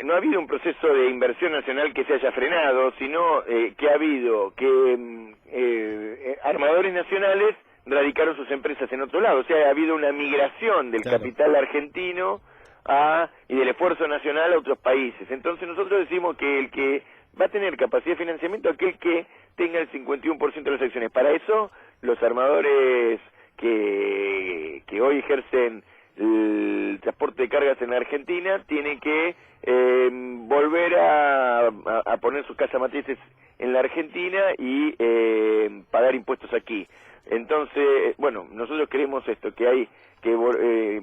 no ha habido un proceso de inversión nacional que se haya frenado, sino que ha habido que armadores nacionales radicaron sus empresas en otro lado. O sea, ha habido una migración del capital argentino y del esfuerzo nacional a otros países. Entonces nosotros decimos que el que va a tener capacidad de financiamiento aquel que tenga el 51% de las acciones. Para eso, los armadores que hoy ejercen el transporte de cargas en la Argentina tienen que volver a poner sus casas matrices en la Argentina y pagar impuestos aquí. Entonces, bueno, nosotros creemos esto, que hay que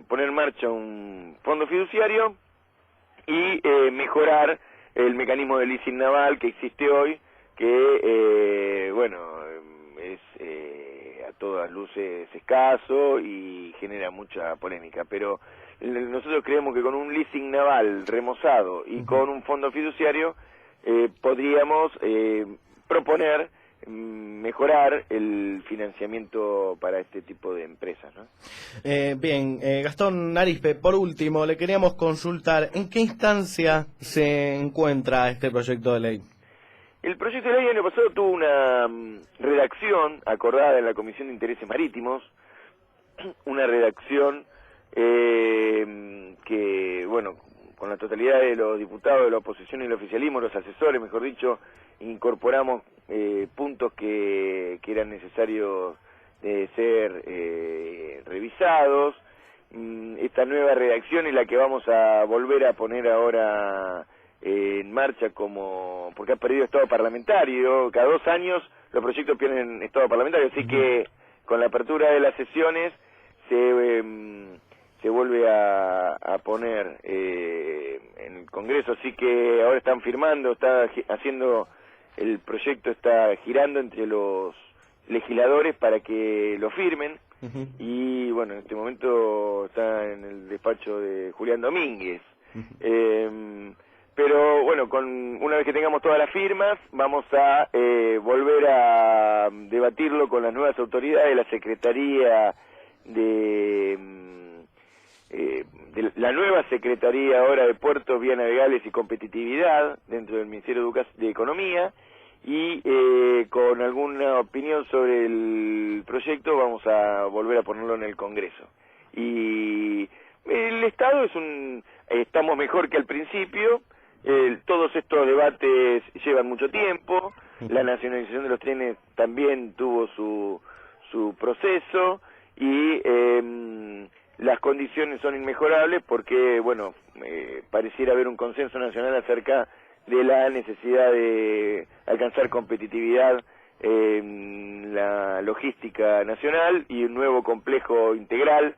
poner en marcha un fondo fiduciario y mejorar el mecanismo de leasing naval que existe hoy, que, bueno, bueno, es a todas luces escaso y genera mucha polémica, pero nosotros creemos que con un leasing naval remozado y con un fondo fiduciario podríamos proponer mejorar el financiamiento para este tipo de empresas, ¿no? Bien, Gastón Arispe, por último, le queríamos consultar ¿en qué instancia se encuentra este proyecto de ley? El proyecto de ley el año pasado tuvo una redacción acordada en la Comisión de Intereses Marítimos, una redacción que, bueno, con la totalidad de los diputados de la oposición y el oficialismo, los asesores, mejor dicho, incorporamos puntos que eran necesarios de ser revisados. Esta nueva redacción es la que vamos a volver a poner ahora en marcha, como porque ha perdido estado parlamentario. Cada 2 años los proyectos pierden estado parlamentario, así que con la apertura de las sesiones se vuelve a poner en el Congreso, así que ahora están firmando, está haciendo el proyecto, está girando entre los legisladores para que lo firmen. Y bueno, en este momento está en el despacho de Julián Domínguez. Pero bueno, una vez que tengamos todas las firmas, vamos a volver a debatirlo con las nuevas autoridades de la Secretaría de la nueva Secretaría ahora de Puertos, Vías Navegables y Competitividad dentro del Ministerio de Economía, y con alguna opinión sobre el proyecto vamos a volver a ponerlo en el Congreso. Y el Estado estamos mejor que al principio. Todos estos debates llevan mucho tiempo. La nacionalización de los trenes también tuvo su proceso, y las condiciones son inmejorables porque, bueno, pareciera haber un consenso nacional acerca de la necesidad de alcanzar competitividad en la logística nacional y un nuevo complejo integral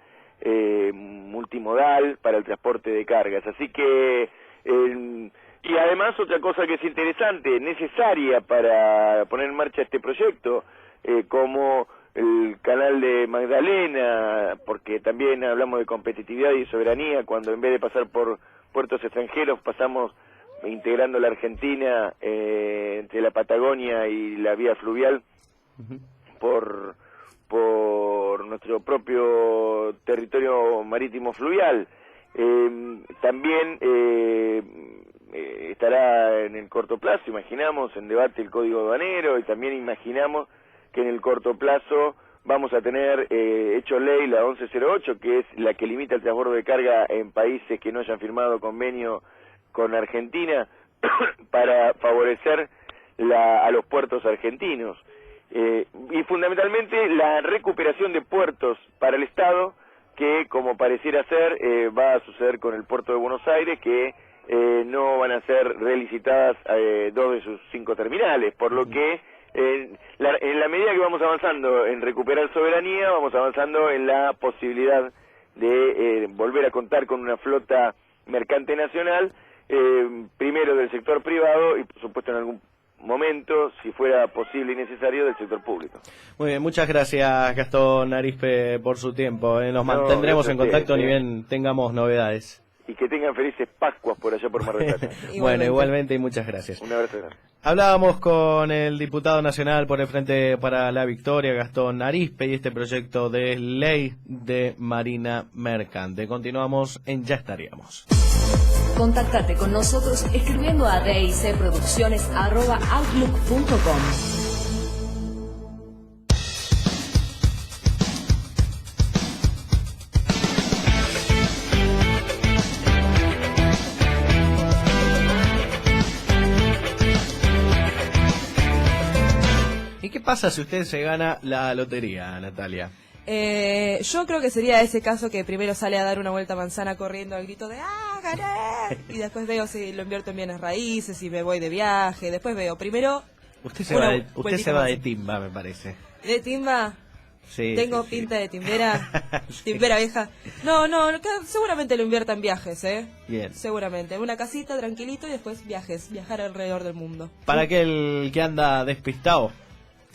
multimodal para el transporte de cargas. Así que y además otra cosa que es interesante, necesaria para poner en marcha este proyecto, como el canal de Magdalena, porque también hablamos de competitividad y soberanía, cuando en vez de pasar por puertos extranjeros pasamos integrando la Argentina entre la Patagonia y la vía fluvial por nuestro propio territorio marítimo fluvial. También estará en el corto plazo, imaginamos, en debate el Código Aduanero, y también imaginamos que en el corto plazo vamos a tener hecho ley la 1108, que es la que limita el transbordo de carga en países que no hayan firmado convenio con Argentina para favorecer a los puertos argentinos. Y fundamentalmente la recuperación de puertos para el Estado, que como pareciera ser va a suceder con el puerto de Buenos Aires, que no van a ser relicitadas 2 de sus 5 terminales, por lo que en la medida que vamos avanzando en recuperar soberanía, vamos avanzando en la posibilidad de volver a contar con una flota mercante nacional, primero del sector privado y por supuesto en algún momento, si fuera posible y necesario, del sector público. Muy bien, muchas gracias Gastón Arispe por su tiempo. Nos mantendremos en contacto ni bien tengamos novedades. Y que tengan felices Pascuas por allá por Mar del Plata. Bueno, igualmente, y muchas gracias. Un abrazo grande. Hablábamos con el diputado nacional por el Frente para la Victoria, Gastón Arispe, y este proyecto de ley de Marina Mercante. Continuamos en Ya Estaríamos. Contactate con nosotros escribiendo a dicproducciones@outlook.com. ¿Y qué pasa si usted se gana la lotería, Natalia? Yo creo que sería ese caso que primero sale a dar una vuelta a manzana corriendo al grito de ¡ah, gané! Y después veo si lo invierto en bienes raíces, si me voy de viaje. Después veo, primero... Usted se va de timba, me parece. ¿De timba? Sí. Tengo sí, pinta de timbera. Timbera vieja. No, seguramente lo invierta en viajes, Bien. Seguramente. Una casita, tranquilito, y después viajar alrededor del mundo. Para aquel que anda despistado,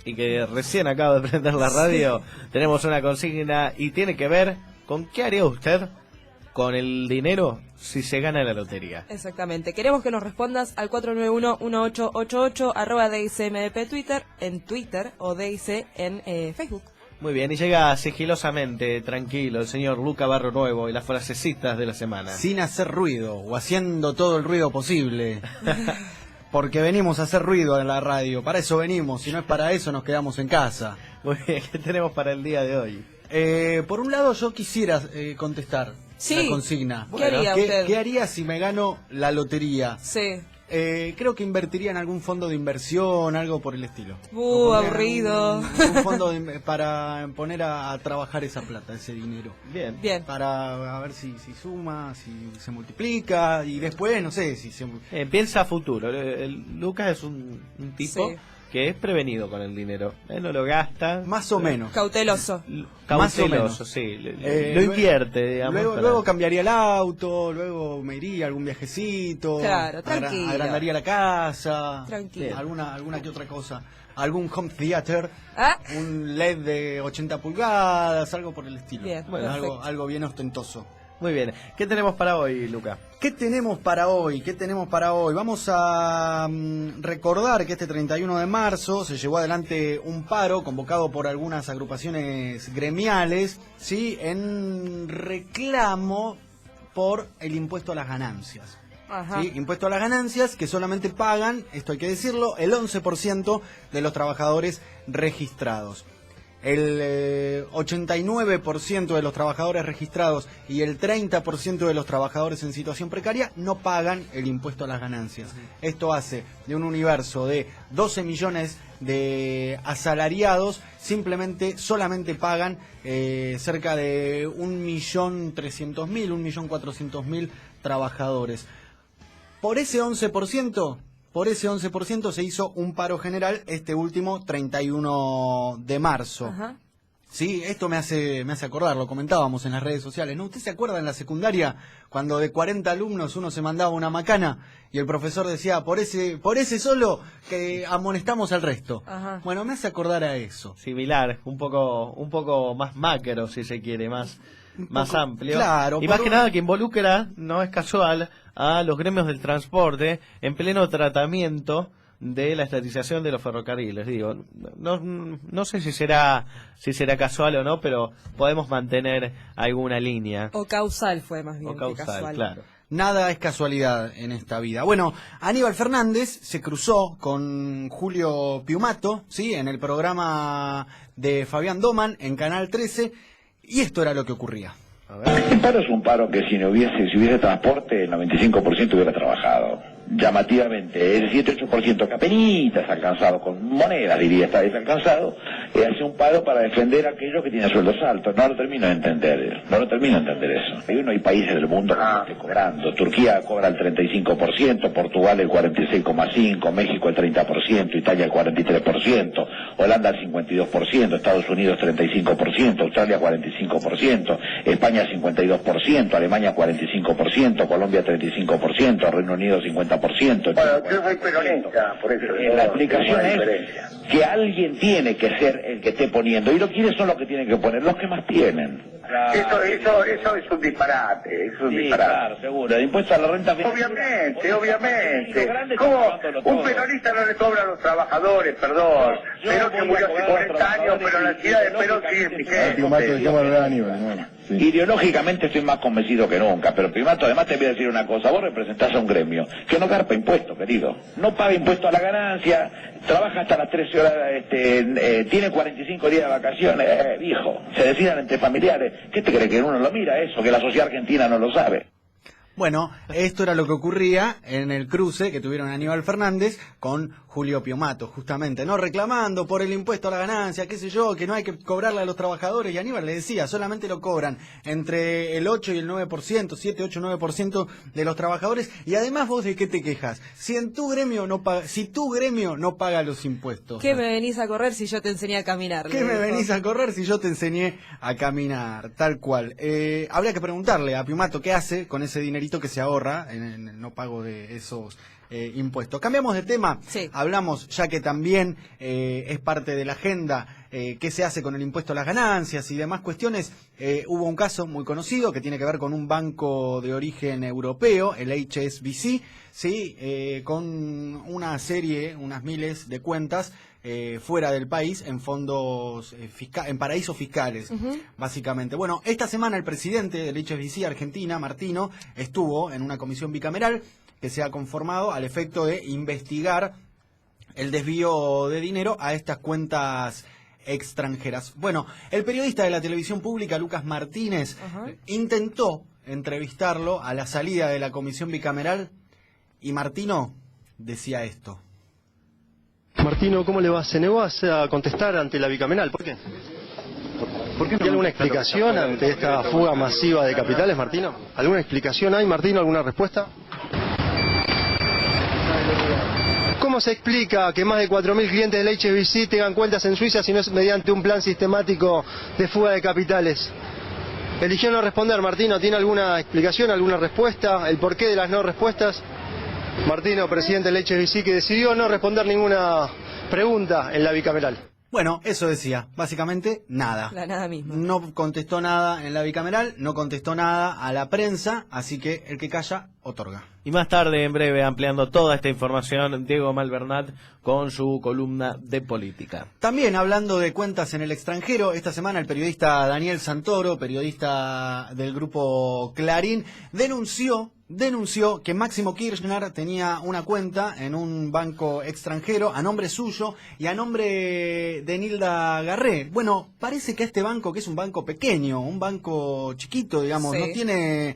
y que recién acaba de prender la radio, tenemos una consigna y tiene que ver con qué haría usted con el dinero si se gana la lotería. Exactamente. Queremos que nos respondas al 491-1888, @DICMDP en Twitter o DIC en Facebook. Muy bien, y llega sigilosamente, tranquilo, el señor Luca Barro Nuevo y las frasecitas de la semana. Sin hacer ruido, o haciendo todo el ruido posible. Porque venimos a hacer ruido en la radio, para eso venimos, si no es para eso nos quedamos en casa. Muy bien, ¿qué tenemos para el día de hoy? Por un lado yo quisiera contestar la consigna. ¿Qué haría usted? ¿Qué haría si me gano la lotería? Sí. Creo que invertiría en algún fondo de inversión, algo por el estilo. Aburrido. Un fondo para poner a trabajar esa plata, ese dinero. Bien. Bien. Para ver si suma, si se multiplica y después, no sé, si se... Piensa a futuro. Lucas es un tipo Sí. que es prevenido con el dinero. Él no lo gasta. Más o menos. Cauteloso. Más o menos. Cauteloso, sí. Lo invierte, digamos. Luego cambiaría el auto, luego me iría a algún viajecito. Claro, tranquilo. Agrandaría la casa. Tranquilo. Alguna que otra cosa. Algún home theater. Ah. Un LED de 80 pulgadas, algo por el estilo. Bien, bueno, perfecto. algo bien ostentoso. Muy bien. ¿Qué tenemos para hoy, Luca? ¿Qué tenemos para hoy? Vamos a recordar que este 31 de marzo se llevó adelante un paro convocado por algunas agrupaciones gremiales, ¿sí? En reclamo por el impuesto a las ganancias. Ajá. ¿Sí? Impuesto a las ganancias que solamente pagan, esto hay que decirlo, el 11% de los trabajadores registrados. El 89% de los trabajadores registrados y el 30% de los trabajadores en situación precaria no pagan el impuesto a las ganancias. Esto hace de un universo de 12 millones de asalariados, solamente pagan cerca de 1.300.000, 1.400.000 trabajadores. Por ese 11% se hizo un paro general este último 31 de marzo. Ajá. Sí, esto me hace acordar, lo comentábamos en las redes sociales, ¿no? ¿Usted se acuerda en la secundaria cuando de 40 alumnos uno se mandaba una macana y el profesor decía, por ese solo que amonestamos al resto? Ajá. Bueno, me hace acordar a eso. Similar, un poco más macro, si se quiere, más amplio. Claro, y más que nada que involucra, no es casual, a los gremios del transporte en pleno tratamiento de la estatización de los ferrocarriles. Digo, no sé si será casual o no, pero podemos mantener alguna línea. O causal fue más bien. O causal, que casual. claro. Nada es casualidad en esta vida. Bueno, Aníbal Fernández se cruzó con Julio Piumato, ¿sí? En el programa de Fabián Doman en Canal 13, y esto era lo que ocurría. Este paro es un paro que si hubiese transporte, el 95% hubiera trabajado. Llamativamente, el 7-8% que apenitas alcanzado, con monedas diría, está desalcanzado, hace un paro para defender a aquellos que tienen sueldos altos. No lo termino de entender eso. Hay países del mundo que no están cobrando. Turquía cobra el 35%, Portugal el 46,5%, México el 30%, Italia el 43%, Holanda el 52%, Estados Unidos 35%, Australia 45%, España 52%, Alemania 45%, Colombia 35%, Reino Unido 50%. Bueno, yo soy peronista, por eso. La explicación es que alguien tiene que ser el que esté poniendo, y ¿quiénes son los que tienen que poner? Los que más tienen. Eso es un disparate, Claro, seguro. El impuesto a la renta... Obviamente. ¿Cómo un peronista no le cobra a los trabajadores, perdón? Perón que murió hace 40 años, pero la ciudad de Perón sigue vigente. Ideológicamente estoy más convencido que nunca, pero Piumato, además te voy a decir una cosa, vos representás a un gremio que no garpa impuestos, querido, no paga impuestos a la ganancia, trabaja hasta las 13 horas, tiene 45 días de vacaciones, hijo, se decidan entre familiares. ¿Qué te cree que uno lo mira eso, que la sociedad argentina no lo sabe? Bueno, esto era lo que ocurría en el cruce que tuvieron Aníbal Fernández con Julio Piumato, justamente, ¿no? Reclamando por el impuesto a la ganancia, qué sé yo, que no hay que cobrarle a los trabajadores, y Aníbal le decía, solamente lo cobran entre el 8 y el 9%, 7, 8, 9% de los trabajadores, y además vos de qué te quejas, si tu gremio no paga los impuestos. ¿Qué me venís a correr si yo te enseñé a caminar? ¿Qué me venís a correr si yo te enseñé a caminar? Tal cual. Habría que preguntarle a Piumato qué hace con ese dinerito que se ahorra en el no pago de esos impuestos. Cambiamos de tema, Sí. hablamos, ya que también es parte de la agenda, qué se hace con el impuesto a las ganancias y demás cuestiones. Hubo un caso muy conocido que tiene que ver con un banco de origen europeo, el HSBC, ¿sí? Con unas miles de cuentas fuera del país en fondos en paraísos fiscales, básicamente. Bueno, esta semana el presidente del HSBC Argentina, Martino, estuvo en una comisión bicameral que se ha conformado al efecto de investigar el desvío de dinero a estas cuentas extranjeras. Bueno, el periodista de la televisión pública, Lucas Martínez, intentó entrevistarlo a la salida de la comisión bicameral y Martino decía esto. Martino, ¿cómo le va? ¿Se negó a contestar ante la bicameral? ¿Por qué? ¿Hay alguna explicación ante esta fuga masiva de capitales, Martino? ¿Alguna explicación hay, Martino? ¿Alguna respuesta? ¿Cómo se explica que más de 4.000 clientes del HSBC tengan cuentas en Suiza si no es mediante un plan sistemático de fuga de capitales? Eligió no responder, Martino. ¿Tiene alguna explicación, alguna respuesta? ¿El porqué de las no respuestas? Martino, presidente del HSBC, que decidió no responder ninguna pregunta en la bicameral. Bueno, eso decía, básicamente nada. La nada misma. No contestó nada en la bicameral, no contestó nada a la prensa, así que el que calla, otorga. Y más tarde, en breve, ampliando toda esta información, Diego Malvernat con su columna de política. También hablando de cuentas en el extranjero, esta semana el periodista Daniel Santoro, periodista del grupo Clarín, denunció que Máximo Kirchner tenía una cuenta en un banco extranjero a nombre suyo y a nombre de Nilda Garré. Bueno, parece que este banco, que es un banco pequeño, un banco chiquito, digamos, Sí. no tiene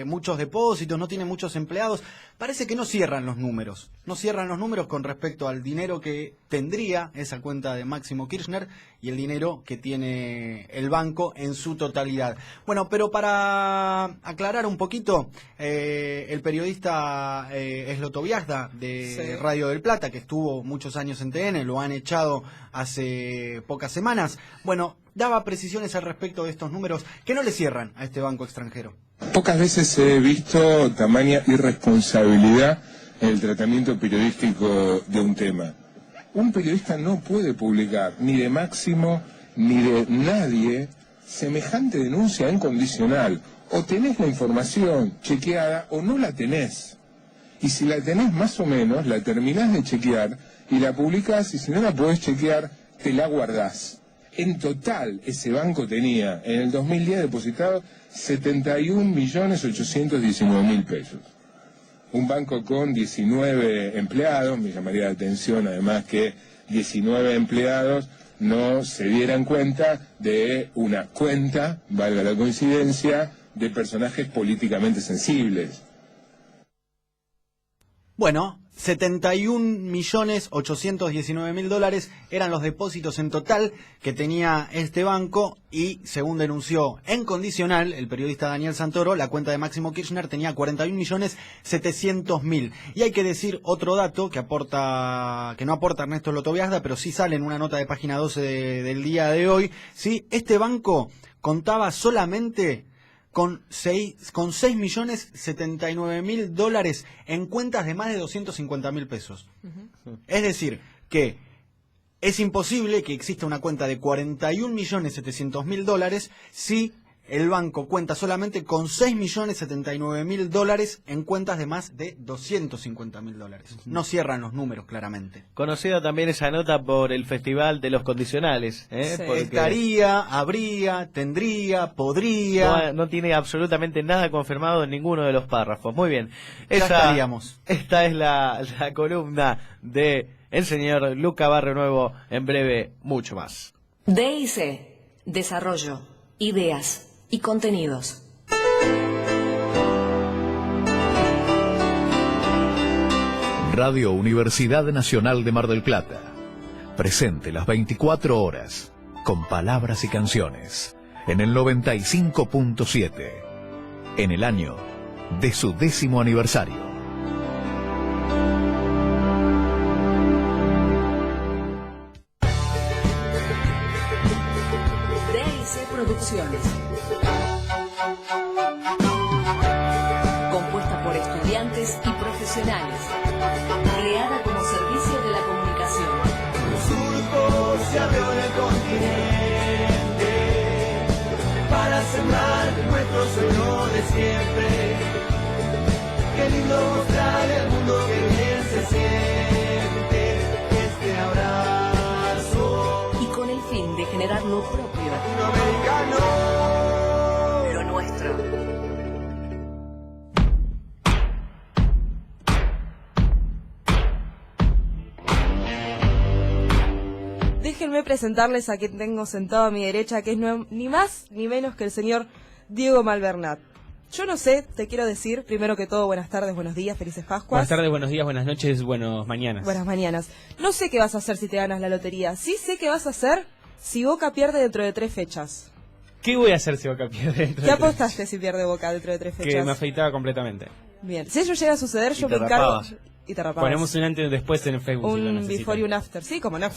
muchos depósitos, no tiene muchos empleados, parece que no cierran los números. No cierran los números con respecto al dinero que tendría esa cuenta de Máximo Kirchner y el dinero que tiene el banco en su totalidad. Bueno, pero para aclarar un poquito, el periodista Esloto Viazda de Sí. Radio del Plata, que estuvo muchos años en TN, lo han echado hace pocas semanas, bueno, daba precisiones al respecto de estos números que no le cierran a este banco extranjero. Pocas veces he visto tamaña irresponsabilidad en el tratamiento periodístico de un tema. Un periodista no puede publicar ni de Máximo ni de nadie semejante denuncia incondicional. O tenés la información chequeada o no la tenés. Y si la tenés más o menos, la terminás de chequear y la publicás, y si no la podés chequear, te la guardás. En total, ese banco tenía en el 2010 depositado 71.819.000 pesos. Un banco con 19 empleados, me llamaría la atención además que 19 empleados no se dieran cuenta de una cuenta, valga la coincidencia, de personajes políticamente sensibles. Bueno, 71.819.000 dólares eran los depósitos en total que tenía este banco y, según denunció en condicional el periodista Daniel Santoro, la cuenta de Máximo Kirchner tenía 41.700.000. Y hay que decir otro dato que no aporta Ernesto Esloto Viazda, pero sí sale en una nota de página 12 del día de hoy. ¿Sí? Este banco contaba solamente con 6.079.000 dólares en cuentas de más de 250.000 pesos. Es decir, que es imposible que exista una cuenta de 41.700.000 dólares si el banco cuenta solamente con 6.079.000 dólares en cuentas de más de 250.000 dólares. No cierran los números, claramente. Conocida también esa nota por el Festival de los Condicionales. Sí. Porque Estaría, habría, tendría, podría. no tiene absolutamente nada confirmado en ninguno de los párrafos. Muy bien. Ya estaríamos. Esta es la columna de el señor Luca Barrio Nuevo. En breve, mucho más. DIC, desarrollo, ideas y contenidos. Radio Universidad Nacional de Mar del Plata. Presente las 24 horas, con palabras y canciones, en el 95.7, en el año de su 10º aniversario. DIC Producciones. Compuesta por estudiantes y profesionales profesionales. Creada como servicio de la comunicación. El surco se abrió en el continente para sembrar nuestro sueño de siempre. Qué lindo mostrarle al mundo que bien se siente este abrazo. Y con el fin de generar lo propio. Latinoamericano. Lo nuestro. Déjenme presentarles a quien tengo sentado a mi derecha, que es ni más ni menos que el señor Diego Malvernat. Yo no sé, te quiero decir, primero que todo, buenas tardes, buenos días, felices Pascuas. Buenas tardes, buenos días, buenas noches, buenas mañanas. Buenas mañanas. No sé qué vas a hacer si te ganas la lotería. Sí sé qué vas a hacer si Boca pierde dentro de 3 fechas. ¿Qué voy a hacer si Boca pierde dentro ¿Qué de apostaste si pierde Boca dentro de 3 fechas? Que me afeitaba completamente. Bien, si eso llega a suceder, yo me encargo... Y te rapabas. Ponemos un antes y un después en el Facebook. si lo Un necesitan. before y un after, sí, como no.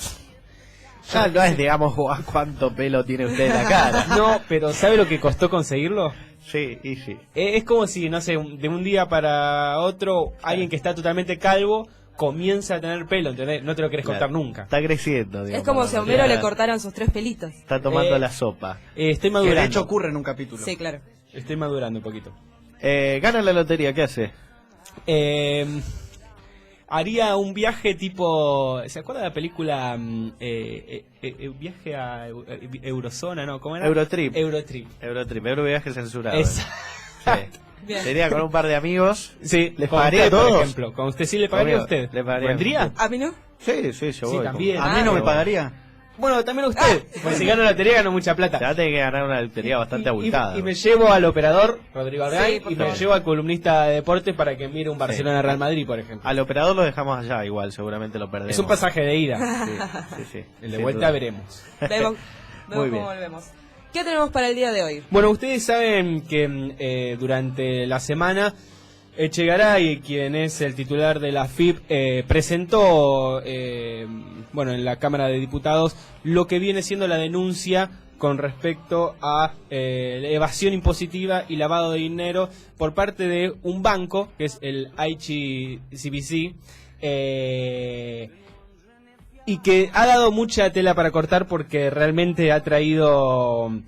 Ya no es, digamos, cuánto pelo tiene usted en la cara. No, pero ¿sabe lo que costó conseguirlo? Sí, y sí. Es como si, no sé, de un día para otro, alguien que está totalmente calvo comienza a tener pelo, ¿entendés? No te lo querés cortar nunca. Está creciendo, digamos. Es como si a Homero le cortaran sus 3 pelitos. Está tomando la sopa. Estoy Que madurando. de hecho ocurre en un capítulo. Sí, claro. Estoy madurando un poquito. Gana la lotería, ¿qué hace? Haría un viaje tipo... ¿Se acuerda de la película Viaje a Eurozona, no? ¿Cómo era? Eurotrip. Eurotrip. Euroviaje censurado. Exacto. Bien. Sería con un par de amigos. Sí, ¿Les con pagaría a usted, todos? por ejemplo. Con usted sí le pagaría a usted. Le pagaría. ¿Vendría? ¿A mí no? Sí, yo Sí, voy. también. A mí no me pero pagaría. Bueno, también a usted. Porque si gano la lotería gano mucha plata. Se va a tener que ganar una lotería bastante abultada. Y me llevo al operador, Rodrigo Argay, Sí, por y me favor. llevo al columnista de deportes para que mire un Barcelona-Real Madrid, por ejemplo. Al operador lo dejamos allá, igual, seguramente lo perdemos. Es un pasaje de ida. Sí. El de Sin vuelta duda. veremos. Vemos Muy bien. cómo volvemos. ¿Qué tenemos para el día de hoy? Bueno, ustedes saben que durante la semana Echegaray, quien es el titular de la FIP, presentó en la Cámara de Diputados lo que viene siendo la denuncia con respecto a evasión impositiva y lavado de dinero por parte de un banco, que es el ICBC, y que ha dado mucha tela para cortar porque realmente ha traído un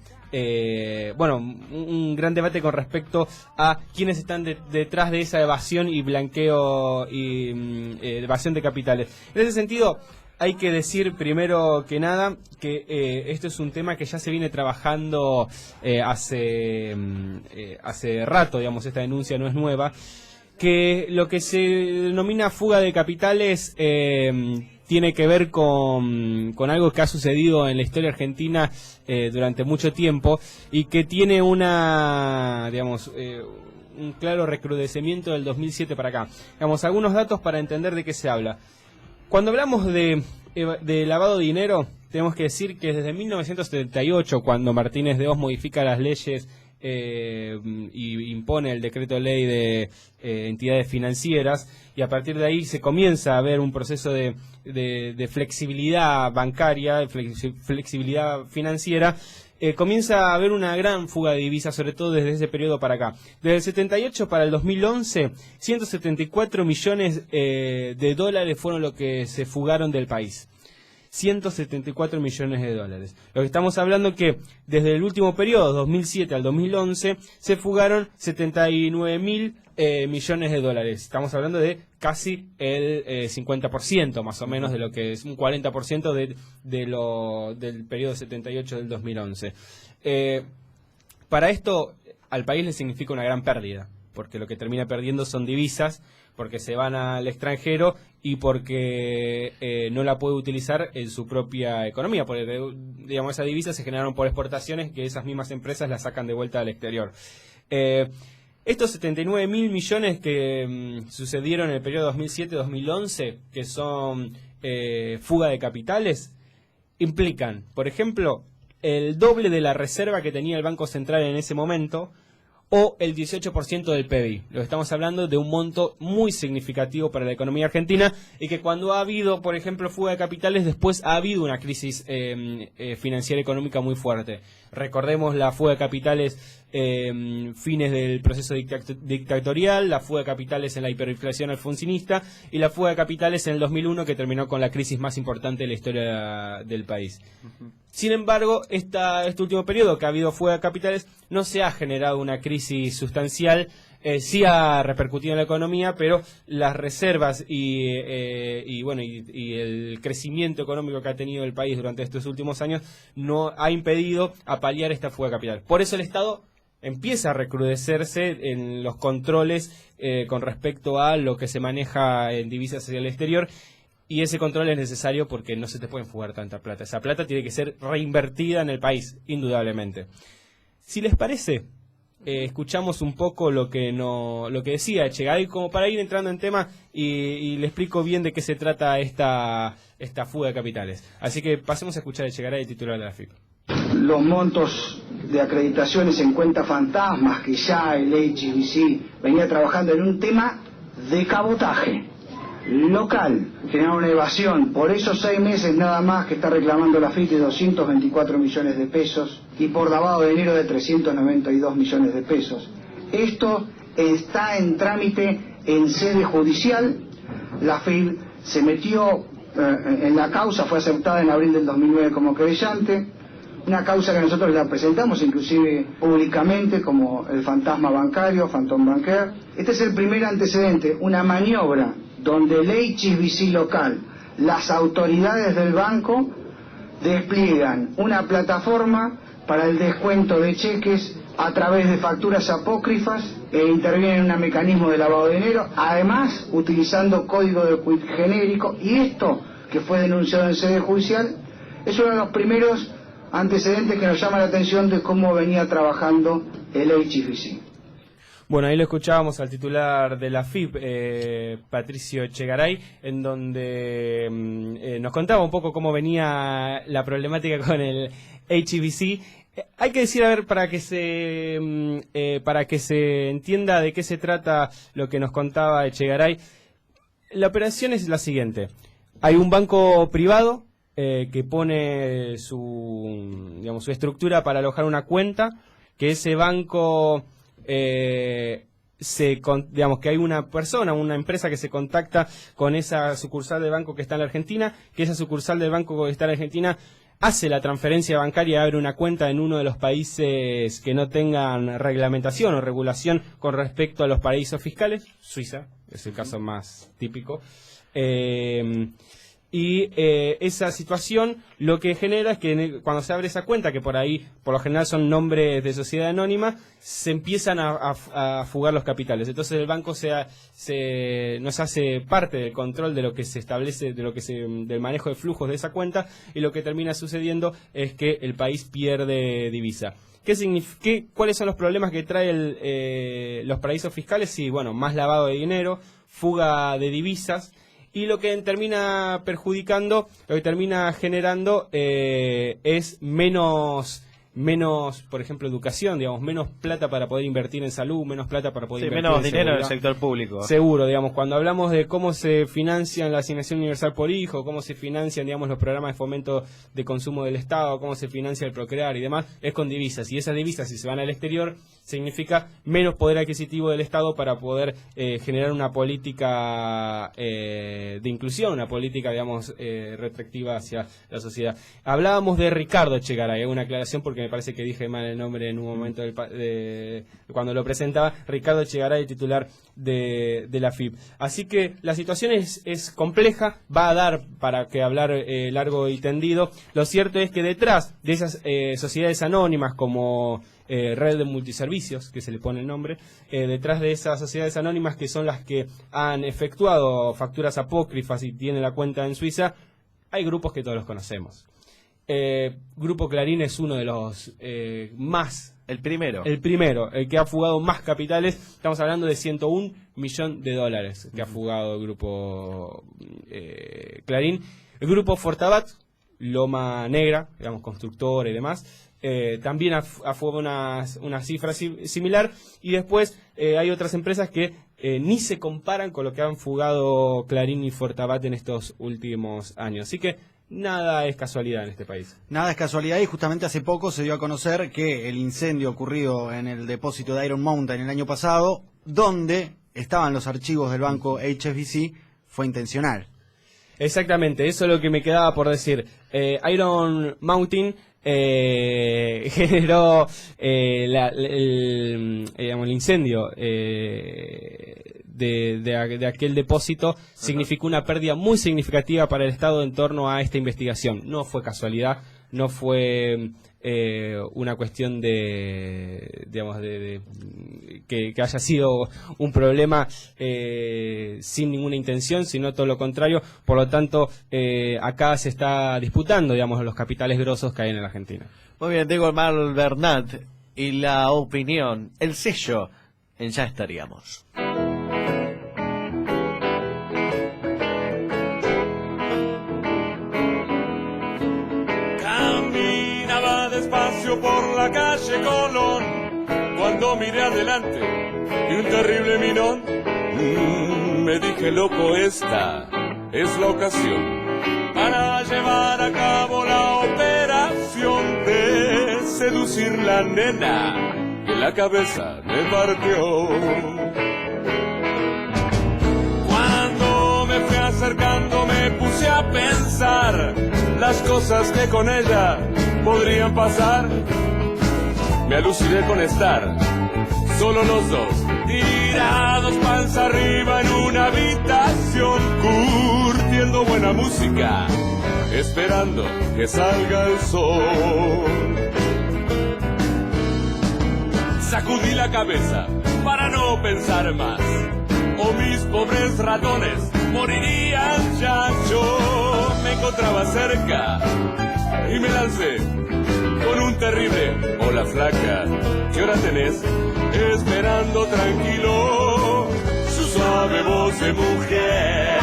gran debate con respecto a quiénes están detrás de esa evasión y blanqueo y evasión de capitales. En ese sentido, hay que decir primero que nada que esto es un tema que ya se viene trabajando hace rato, digamos, esta denuncia no es nueva, que lo que se denomina fuga de capitales tiene que ver con algo que ha sucedido en la historia argentina durante mucho tiempo y que tiene un claro recrudecimiento del 2007 para acá. Digamos, algunos datos para entender de qué se habla. Cuando hablamos de lavado de dinero, tenemos que decir que desde 1978, cuando Martínez de Hoz modifica las leyes y impone el decreto de ley de entidades financieras, y a partir de ahí se comienza a ver un proceso de flexibilidad bancaria, de flexibilidad financiera, comienza a haber una gran fuga de divisas, sobre todo desde ese periodo para acá. Desde el 78 para el 2011, 174 millones de dólares fueron lo que se fugaron del país. 174 millones de dólares. Lo que estamos hablando es que desde el último periodo, 2007 al 2011, se fugaron 79 mil millones de dólares. Estamos hablando de casi el 50% más o menos de lo que es un 40% del periodo 78 del 2011. Para esto al país le significa una gran pérdida, porque lo que termina perdiendo son divisas, porque se van al extranjero y porque no la puede utilizar en su propia economía, porque digamos esas divisas se generaron por exportaciones que esas mismas empresas las sacan de vuelta al exterior. Estos 79 mil millones que sucedieron en el periodo 2007-2011, que son fuga de capitales, implican, por ejemplo, el doble de la reserva que tenía el Banco Central en ese momento, o el 18% del PBI. Lo que estamos hablando de un monto muy significativo para la economía argentina y que cuando ha habido, por ejemplo, fuga de capitales, después ha habido una crisis financiera económica muy fuerte. Recordemos la fuga de capitales fines del proceso dictatorial, la fuga de capitales en la hiperinflación alfonsinista y la fuga de capitales en el 2001, que terminó con la crisis más importante de la historia del país. Sin embargo, este último periodo que ha habido fuga de capitales no se ha generado una crisis sustancial. Sí ha repercutido en la economía, pero las reservas y el crecimiento económico que ha tenido el país durante estos últimos años no ha impedido paliar esta fuga de capital. Por eso el Estado empieza a recrudecerse en los controles con respecto a lo que se maneja en divisas hacia el exterior, y ese control es necesario porque no se te pueden fugar tanta plata. Esa plata tiene que ser reinvertida en el país, indudablemente. Si les parece, escuchamos un poco lo que decía Echegaray, como para ir entrando en tema y le explico bien de qué se trata esta fuga de capitales. Así que pasemos a escuchar a Echegaray, el titular de la AFIP. Los montos de acreditaciones en cuentas fantasmas que ya el HSBC venía trabajando en un tema de cabotaje local, generar una evasión por esos 6 meses nada más que está reclamando la AFIP de 224 millones de pesos y por lavado de dinero de 392 millones de pesos. Esto está en trámite en sede judicial. La AFIP se metió en la causa, fue aceptada en abril del 2009 como querellante, una causa que nosotros la presentamos inclusive públicamente como el fantasma bancario, Phantom Banker. Este es el primer antecedente, una maniobra donde el HSBC local, las autoridades del banco, despliegan una plataforma para el descuento de cheques a través de facturas apócrifas e intervienen en un mecanismo de lavado de dinero, además utilizando código de quit genérico, y esto, que fue denunciado en sede judicial, es uno de los primeros antecedentes que nos llama la atención de cómo venía trabajando el HSBC. Bueno, ahí lo escuchábamos al titular de la AFIP, Patricio Echegaray, en donde nos contaba un poco cómo venía la problemática con el HSBC. Hay que decir, a ver, para que se entienda de qué se trata lo que nos contaba Echegaray, la operación es la siguiente. Hay un banco privado que pone su estructura para alojar una cuenta, que ese banco... que hay una persona, una empresa que se contacta con esa sucursal de banco que está en la Argentina, que esa sucursal del banco que está en la Argentina hace la transferencia bancaria, abre una cuenta en uno de los países que no tengan reglamentación o regulación con respecto a los paraísos fiscales. Suiza es el caso más típico. Esa situación lo que genera es que cuando se abre esa cuenta, que por ahí por lo general son nombres de sociedad anónima, se empiezan a fugar los capitales. Entonces el banco nos hace parte del control de lo que se establece, del manejo de flujos de esa cuenta, y lo que termina sucediendo es que el país pierde divisa. ¿Cuáles son los problemas que trae los paraísos fiscales? Sí, bueno, más lavado de dinero, fuga de divisas. Y lo que termina perjudicando, lo que termina generando es menos, por ejemplo, educación, menos plata para poder invertir en salud, menos plata para poder invertir menos en dinero en el seguridad. sector público. Seguro, cuando hablamos de cómo se financian la asignación universal por hijo, cómo se financian, los programas de fomento de consumo del Estado, cómo se financia el Procrear y demás, es con divisas. Y esas divisas, si se van al exterior, significa menos poder adquisitivo del Estado para poder generar una política de inclusión, una política, restrictiva hacia la sociedad. Hablábamos de Ricardo Echegaray, una aclaración porque me parece que dije mal el nombre en un momento cuando lo presentaba. Ricardo Echegaray, titular de la AFIP. Así que la situación es compleja, va a dar para que hablar largo y tendido. Lo cierto es que detrás de esas sociedades anónimas como Red de Multiservicios, que se le pone el nombre, detrás de esas sociedades anónimas, que son las que han efectuado facturas apócrifas y tienen la cuenta en Suiza, hay grupos que todos los conocemos. Grupo Clarín es uno de los más... El primero, el que ha fugado más capitales. Estamos hablando de 101 millones de dólares que ha fugado el Grupo Clarín. El Grupo Fortabat, Loma Negra, constructora y demás, también ha fugado una cifra similar. Y después hay otras empresas que ni se comparan con lo que han fugado Clarín y Fortabat en estos últimos años. Así que nada es casualidad en este país. Nada es casualidad, y justamente hace poco se dio a conocer que el incendio ocurrido en el depósito de Iron Mountain el año pasado, donde estaban los archivos del banco HSBC, fue intencional. Exactamente, eso es lo que me quedaba por decir. Iron Mountain generó el incendio de aquel depósito. Significó una pérdida muy significativa para el Estado en torno a esta investigación. No fue casualidad, no fue una cuestión que haya sido un problema sin ninguna intención, sino todo lo contrario. Por lo tanto, acá se está disputando, digamos, los capitales grosos que hay en la Argentina. Muy bien, Diego Mal Bernat y la opinión, el sello, en Ya Estaríamos. Despacio por la calle Colón, cuando miré adelante y un terrible minón, me dije, loco, esta es la ocasión para llevar a cabo la operación de seducir la nena que la cabeza me partió. Cuando me fui acercando me puse a pensar las cosas que con ella podrían pasar. Me aluciné con estar solo los dos, tirados panza arriba en una habitación, curtiendo buena música, esperando que salga el sol. Sacudí la cabeza para no pensar más, o mis pobres ratones morirían ya. Yo me encontraba cerca y me lancé con un terrible hola flaca, ¿qué hora tenés? Esperando tranquilo su suave voz de mujer.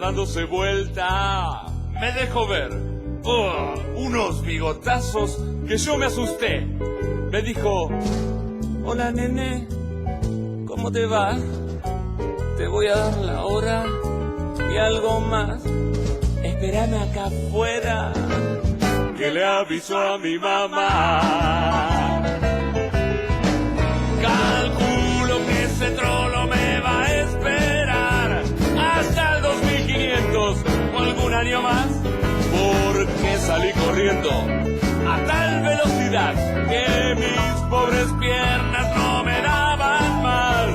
Dándose vuelta, me dejó ver unos bigotazos que yo me asusté. Me dijo, hola nene, ¿cómo te va? Te voy a dar la hora y algo más. Espérame acá afuera, que le aviso a mi mamá. Calculo que ese trolo me va a esperar hasta el 2500 o algún año más, porque salí corriendo a tal velocidad que mis pobres piernas no me daban más.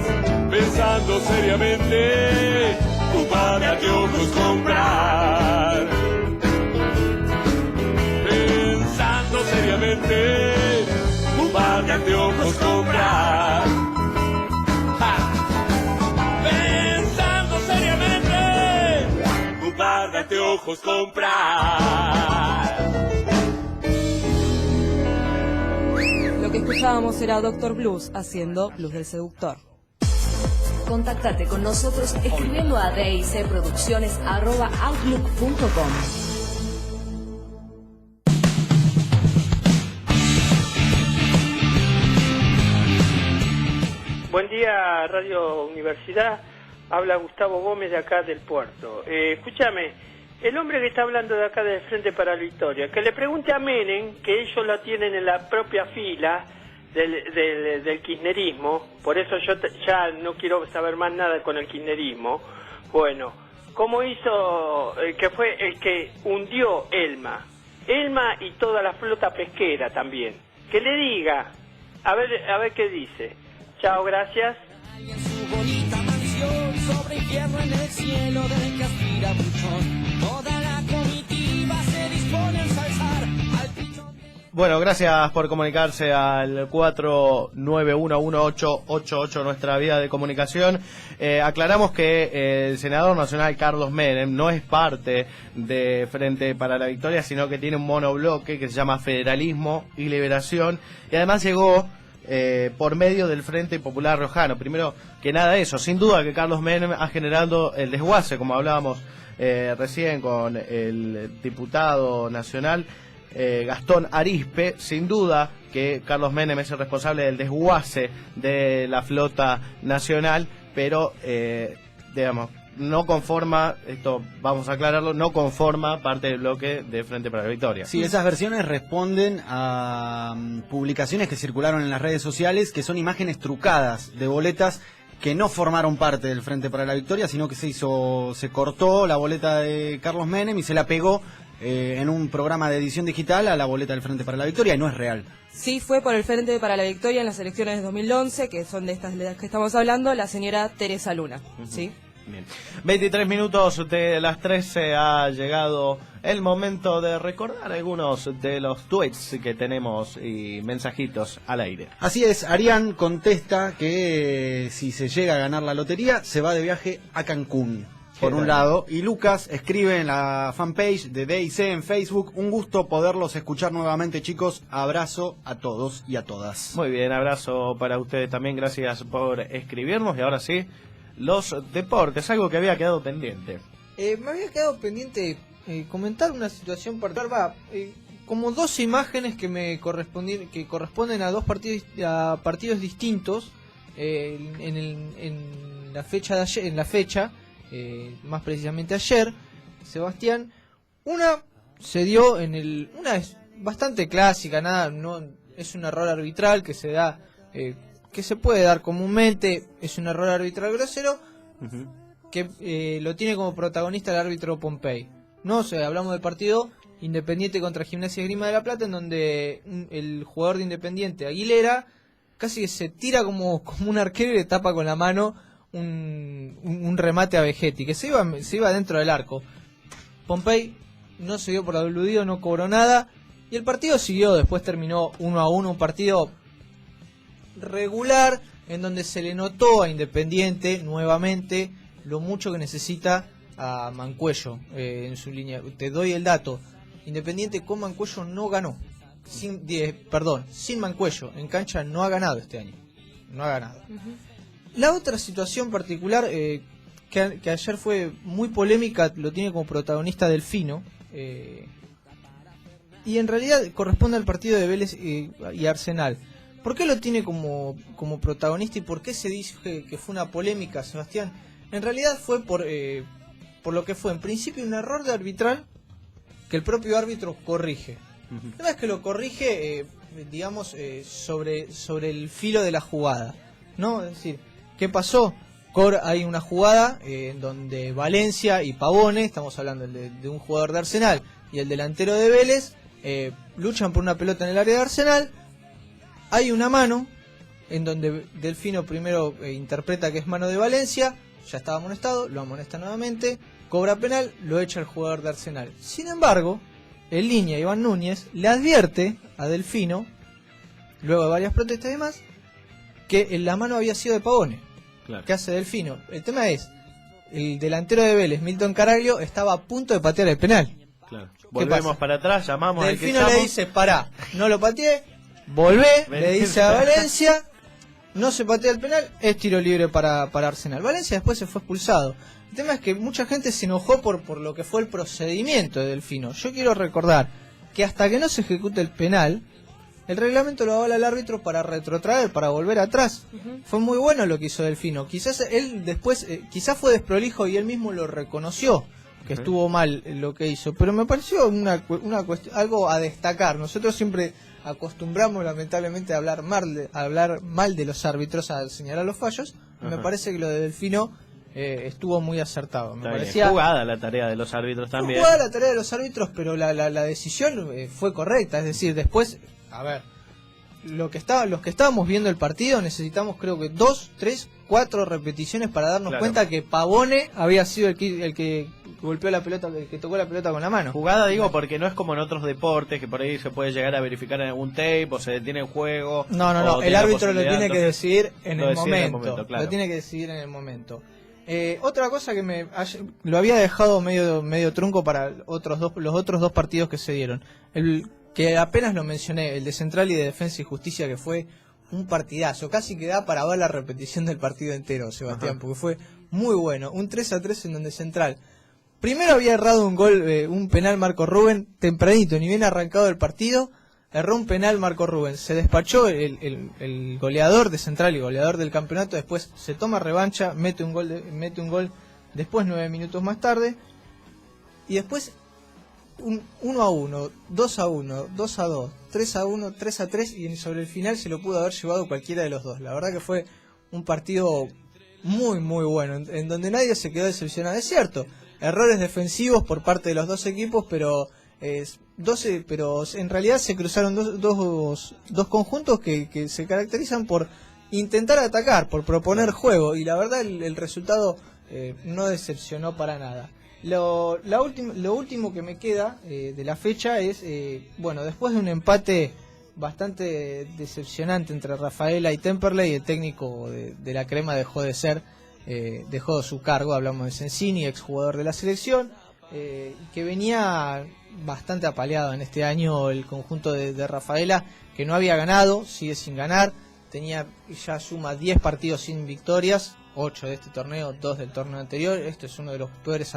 Pensando seriamente un par de anteojos comprar. Pensando seriamente un par de anteojos comprar. Par de anteojos comprar. Lo que escuchábamos era Dr. Blues haciendo Blues del Seductor. Contactate con nosotros escribiendo a dicproducciones@outlook.com. Buen día, Radio Universidad. Habla Gustavo Gómez de acá del puerto. Escúchame, el hombre que está hablando de acá del Frente para la Victoria, que le pregunte a Menem, que ellos la tienen en la propia fila del kirchnerismo, por eso yo ya no quiero saber más nada con el kirchnerismo. Bueno, ¿cómo hizo, que fue el que hundió Elma y toda la flota pesquera también? Que le diga, a ver qué dice. Chao, gracias. Su bonita mansión sobre infierno en el cielo del que aspira buchón. Toda la comitiva se dispone a ensalzar al pichón. Bueno, gracias por comunicarse al 49118888, nuestra vía de comunicación. Aclaramos que el senador nacional Carlos Menem no es parte de Frente para la Victoria, sino que tiene un monobloque que se llama Federalismo y Liberación, y además llegó por medio del Frente Popular Riojano. Primero que nada eso, sin duda que Carlos Menem ha generado el desguace, como hablábamos recién con el diputado nacional Gastón Arizpe. Sin duda que Carlos Menem es el responsable del desguace de la flota nacional, pero digamos, no conforma, esto vamos a aclararlo, no conforma parte del bloque de Frente para la Victoria. Sí, esas versiones responden a publicaciones que circularon en las redes sociales, que son imágenes trucadas de boletas que no formaron parte del Frente para la Victoria, sino que se cortó la boleta de Carlos Menem y se la pegó en un programa de edición digital a la boleta del Frente para la Victoria, y no es real. Sí, fue por el Frente para la Victoria en las elecciones de 2011, que son de estas de las que estamos hablando, la señora Teresa Luna, ¿sí? Bien. 23 minutos de las 13 ha llegado el momento de recordar algunos de los tweets que tenemos y mensajitos al aire. Así es, Arián contesta que si se llega a ganar la lotería, se va de viaje a Cancún, por un lado. Y Lucas escribe en la fanpage de DIC en Facebook: un gusto poderlos escuchar nuevamente, chicos. Abrazo a todos y a todas. Muy bien, abrazo para ustedes también, gracias por escribirnos. Y ahora sí, los deportes, algo que había quedado pendiente. Me había quedado pendiente comentar una situación particular, como dos imágenes que me corresponden a dos partidos distintos en la fecha de ayer, más precisamente ayer, Sebastián. Una se dio una es bastante clásica, no es un error arbitral que se da, que se puede dar comúnmente, es un error arbitral grosero, que lo tiene como protagonista el árbitro Pompey. No, hablamos del partido Independiente contra Gimnasia y Esgrima de la Plata, en donde el jugador de Independiente, Aguilera, casi que se tira como un arquero y le tapa con la mano un remate a Vegetti, que se iba dentro del arco. Pompey no se dio por aludido, no cobró nada, y el partido siguió. Después terminó 1-1, un partido regular, en donde se le notó a Independiente nuevamente lo mucho que necesita a Mancuello en su línea. Te doy el dato: Independiente con Mancuello no ganó, sin Mancuello en cancha no ha ganado este año, no ha ganado. La otra situación particular que ayer fue muy polémica, lo tiene como protagonista Delfino, y en realidad corresponde al partido de Vélez y Arsenal. ¿Por qué lo tiene como protagonista y por qué se dice que fue una polémica, Sebastián? En realidad fue por lo que fue en principio un error de arbitral que el propio árbitro corrige. Una vez que lo corrige, sobre el filo de la jugada, ¿no? Es decir, ¿qué pasó? Hay una jugada en donde Valencia y Pavone, estamos hablando de un jugador de Arsenal y el delantero de Vélez, luchan por una pelota en el área de Arsenal. Hay una mano en donde Delfino primero interpreta que es mano de Valencia, ya estaba amonestado, lo amonesta nuevamente, cobra penal, lo echa el jugador de Arsenal. Sin embargo, en línea Iván Núñez le advierte a Delfino, luego de varias protestas y demás, que la mano había sido de Pavone. Claro. ¿Qué hace Delfino? El tema es, el delantero de Vélez, Milton Caraglio, estaba a punto de patear el penal. Claro. Volvemos para atrás, llamamos al que Delfino le dice: pará, no lo pateé, volvé, le dice a Valencia, no se patea el penal, es tiro libre para Arsenal. Valencia después se fue expulsado. El tema es que mucha gente se enojó por lo que fue el procedimiento de Delfino. Yo quiero recordar que hasta que no se ejecute el penal, el reglamento lo avala al árbitro para retrotraer, para volver atrás. Fue muy bueno lo que hizo Delfino. Quizás él después, quizás fue desprolijo y él mismo lo reconoció, que estuvo mal lo que hizo, pero me pareció una cuestión, algo a destacar. Nosotros siempre acostumbramos lamentablemente a hablar mal de los árbitros, a señalar los fallos. Me parece que lo de Delfino estuvo muy acertado. Me parecía jugada la tarea de los árbitros también. Jugada la tarea de los árbitros, pero la decisión fue correcta. Es decir, después, a ver, los que estábamos viendo el partido necesitamos creo que 2, 3, 4 repeticiones para darnos cuenta que Pavone había sido el que golpeó la pelota, el que tocó la pelota con la mano. Jugada, digo, porque no es como en otros deportes que por ahí se puede llegar a verificar en algún tape o se detiene el juego. No, el árbitro lo tiene que decidir en el momento. Lo tiene que decidir en el momento. Otra cosa que lo había dejado medio trunco para los otros dos partidos que se dieron. Que apenas lo mencioné, el de Central y de Defensa y Justicia, que fue un partidazo. Casi que da para ver la repetición del partido entero, Sebastián, porque fue muy bueno. Un 3-3 en donde Central primero había errado un gol, un penal Marco Rubén, tempranito, ni bien arrancado el partido, erró un penal Marco Rubén. Se despachó el goleador de Central y goleador del campeonato, después se toma revancha, mete un gol después 9 minutos más tarde, y después 1-1, 2-1, 2-2, 3-1, 3-3, y sobre el final se lo pudo haber llevado cualquiera de los dos. La verdad que fue un partido muy muy bueno, en donde nadie se quedó decepcionado. Es cierto, errores defensivos por parte de los dos equipos, pero en realidad se cruzaron dos conjuntos que se caracterizan por intentar atacar, por proponer juego, y la verdad el resultado no decepcionó para nada. Lo último que me queda de la fecha es, después de un empate bastante decepcionante entre Rafaela y Temperley, el técnico de la Crema dejó su cargo. Hablamos de Sensini, exjugador de la selección, que venía bastante apaleado en este año el conjunto de Rafaela, que no había ganado, sigue sin ganar, suma 10 partidos sin victorias, 8 de este torneo, 2 del torneo anterior. Esto es uno de los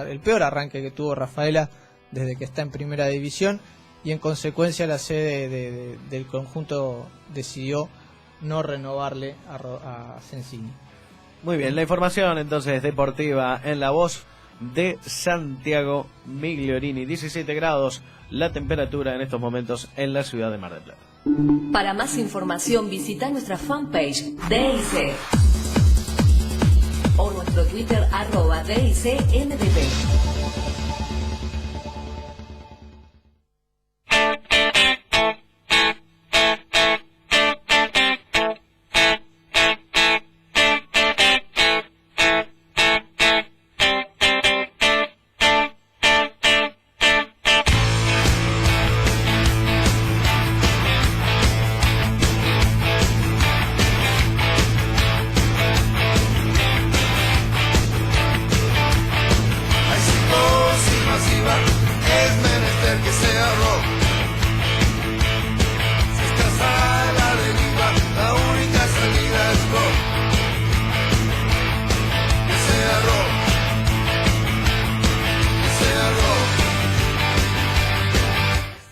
el peor arranque que tuvo Rafaela desde que está en primera división, y en consecuencia la sede del conjunto decidió no renovarle a Sensini. Muy bien, la información entonces deportiva en la voz de Santiago Migliorini. 17 grados la temperatura en estos momentos en la ciudad de Mar del Plata. Para más información visita nuestra fanpage DIC o nuestro Twitter @DICMDP.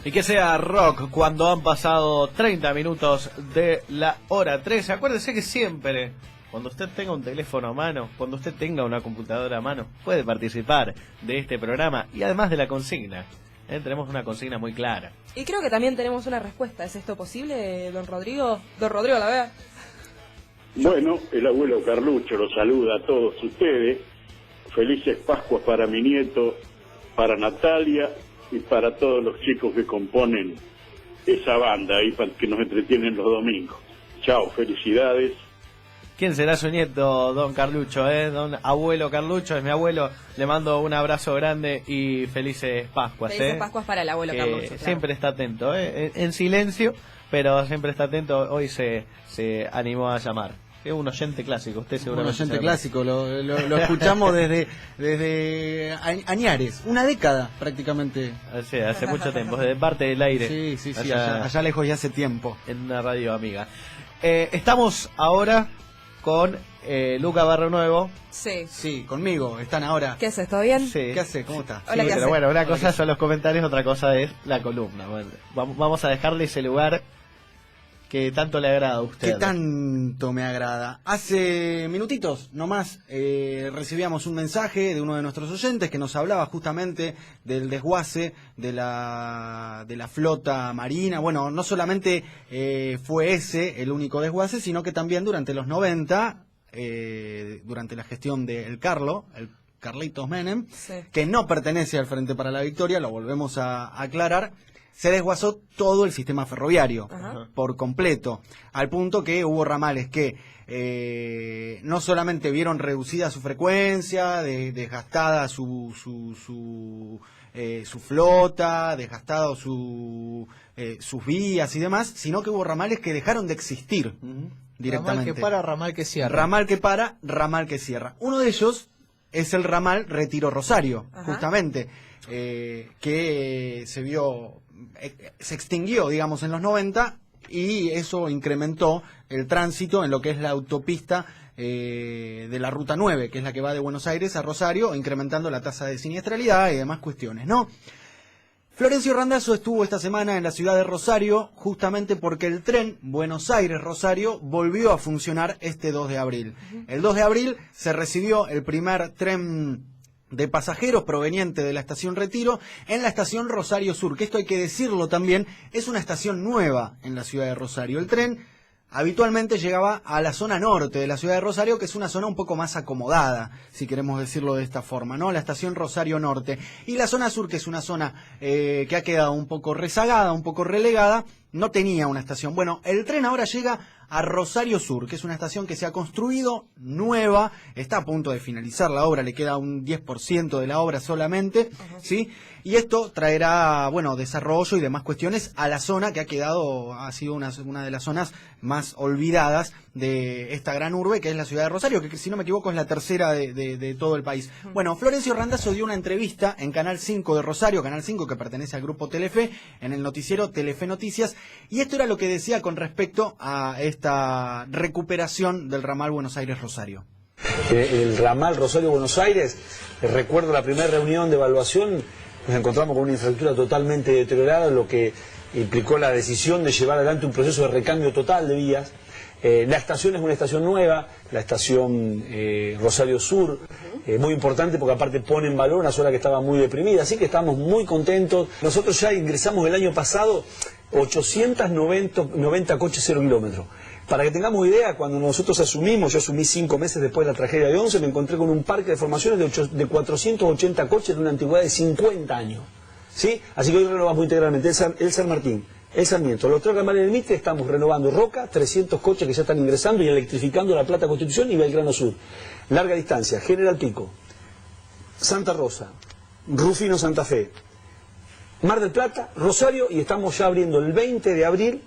Y que sea rock cuando han pasado 30 minutos de la hora 13. Acuérdese que siempre, cuando usted tenga un teléfono a mano, cuando usted tenga una computadora a mano, puede participar de este programa y además de la consigna. Tenemos una consigna muy clara. Y creo que también tenemos una respuesta. ¿Es esto posible, don Rodrigo? Don Rodrigo la vea. Bueno, el abuelo Carlucho los saluda a todos ustedes. Felices Pascuas para mi nieto, para Natalia y para todos los chicos que componen esa banda ahí para que nos entretienen los domingos. Chao, felicidades. ¿Quién será su nieto, don Carlucho? Don abuelo Carlucho, es mi abuelo. Le mando un abrazo grande y felices Pascuas. Felices Pascuas para el abuelo Carlucho. Claro. Siempre está atento, en silencio, pero siempre está atento. Hoy se animó a llamar. Es un oyente clásico, usted seguramente. Un oyente clásico, lo escuchamos desde Añares, una década prácticamente. Hace mucho tiempo, desde parte del aire. Sí, allá lejos ya hace tiempo. En una radio amiga. Estamos ahora con Luca Barrio Nuevo. Sí, conmigo, están ahora. ¿Qué haces? ¿Todo bien? Sí. ¿Qué haces? ¿Cómo estás? Hola, ¿qué pero hace? bueno, una cosa son los comentarios, otra cosa es la columna. Bueno, vamos a dejarle ese lugar que tanto le agrada a usted. Que tanto me agrada. Hace minutitos nomás recibíamos un mensaje de uno de nuestros oyentes que nos hablaba justamente del desguace de la flota marina. Bueno, no solamente fue ese el único desguace, sino que también durante los 90, durante la gestión de el Carlitos Menem, que no pertenece al Frente para la Victoria, lo volvemos a aclarar. se desguazó todo el sistema ferroviario por completo, al punto que hubo ramales que no solamente vieron reducida su frecuencia, desgastada su flota, desgastado sus vías y demás, sino que hubo ramales que dejaron de existir directamente. Ramal que para, ramal que cierra. Ramal que para, ramal que cierra. Uno de ellos es el ramal Retiro Rosario, justamente, que se extinguió, digamos, en los 90, y eso incrementó el tránsito en lo que es la autopista de la Ruta 9, que es la que va de Buenos Aires a Rosario, incrementando la tasa de siniestralidad y demás cuestiones, ¿no? Florencio Randazzo estuvo esta semana en la ciudad de Rosario justamente porque el tren Buenos Aires-Rosario volvió a funcionar este 2 de abril. El 2 de abril se recibió el primer tren de pasajeros proveniente de la estación Retiro en la estación Rosario Sur, que esto hay que decirlo también, es una estación nueva en la ciudad de Rosario. El tren habitualmente llegaba a la zona norte de la ciudad de Rosario, que es una zona un poco más acomodada, si queremos decirlo de esta forma, ¿no? La estación Rosario Norte. Y la zona sur, que es una zona que ha quedado un poco rezagada, un poco relegada, no tenía una estación. Bueno, el tren ahora llega a Rosario Sur, que es una estación que se ha construido nueva, está a punto de finalizar la obra, le queda un 10% de la obra solamente, ¿sí? Y esto traerá, bueno, desarrollo y demás cuestiones a la zona que ha sido una de las zonas más olvidadas de esta gran urbe, que es la ciudad de Rosario, que si no me equivoco es la tercera de todo el país. Bueno, Florencio Randazzo dio una entrevista en Canal 5 de Rosario, Canal 5 que pertenece al grupo Telefe, en el noticiero Telefe Noticias, y esto era lo que decía con respecto a esta recuperación del ramal Buenos Aires-Rosario. El ramal Rosario-Buenos Aires, recuerdo la primera reunión de evaluación, nos encontramos con una infraestructura totalmente deteriorada, lo que implicó la decisión de llevar adelante un proceso de recambio total de vías. La estación es una estación nueva, la estación Rosario Sur, muy importante porque aparte pone en valor una zona que estaba muy deprimida, así que estamos muy contentos. Nosotros ya ingresamos el año pasado 890 coches 0 kilómetros. Para que tengamos idea, cuando nosotros asumimos, yo asumí 5 meses después de la tragedia de 11, me encontré con un parque de formaciones de 480 coches de una antigüedad de 50 años. ¿Sí? Así que hoy renovamos integralmente el San Martín, el Sarmiento, los 3 ramales del Mitre, estamos renovando Roca, 300 coches que ya están ingresando y electrificando La Plata Constitución y Belgrano Sur. Larga distancia, General Pico, Santa Rosa, Rufino Santa Fe, Mar del Plata, Rosario, y estamos ya abriendo el 20 de abril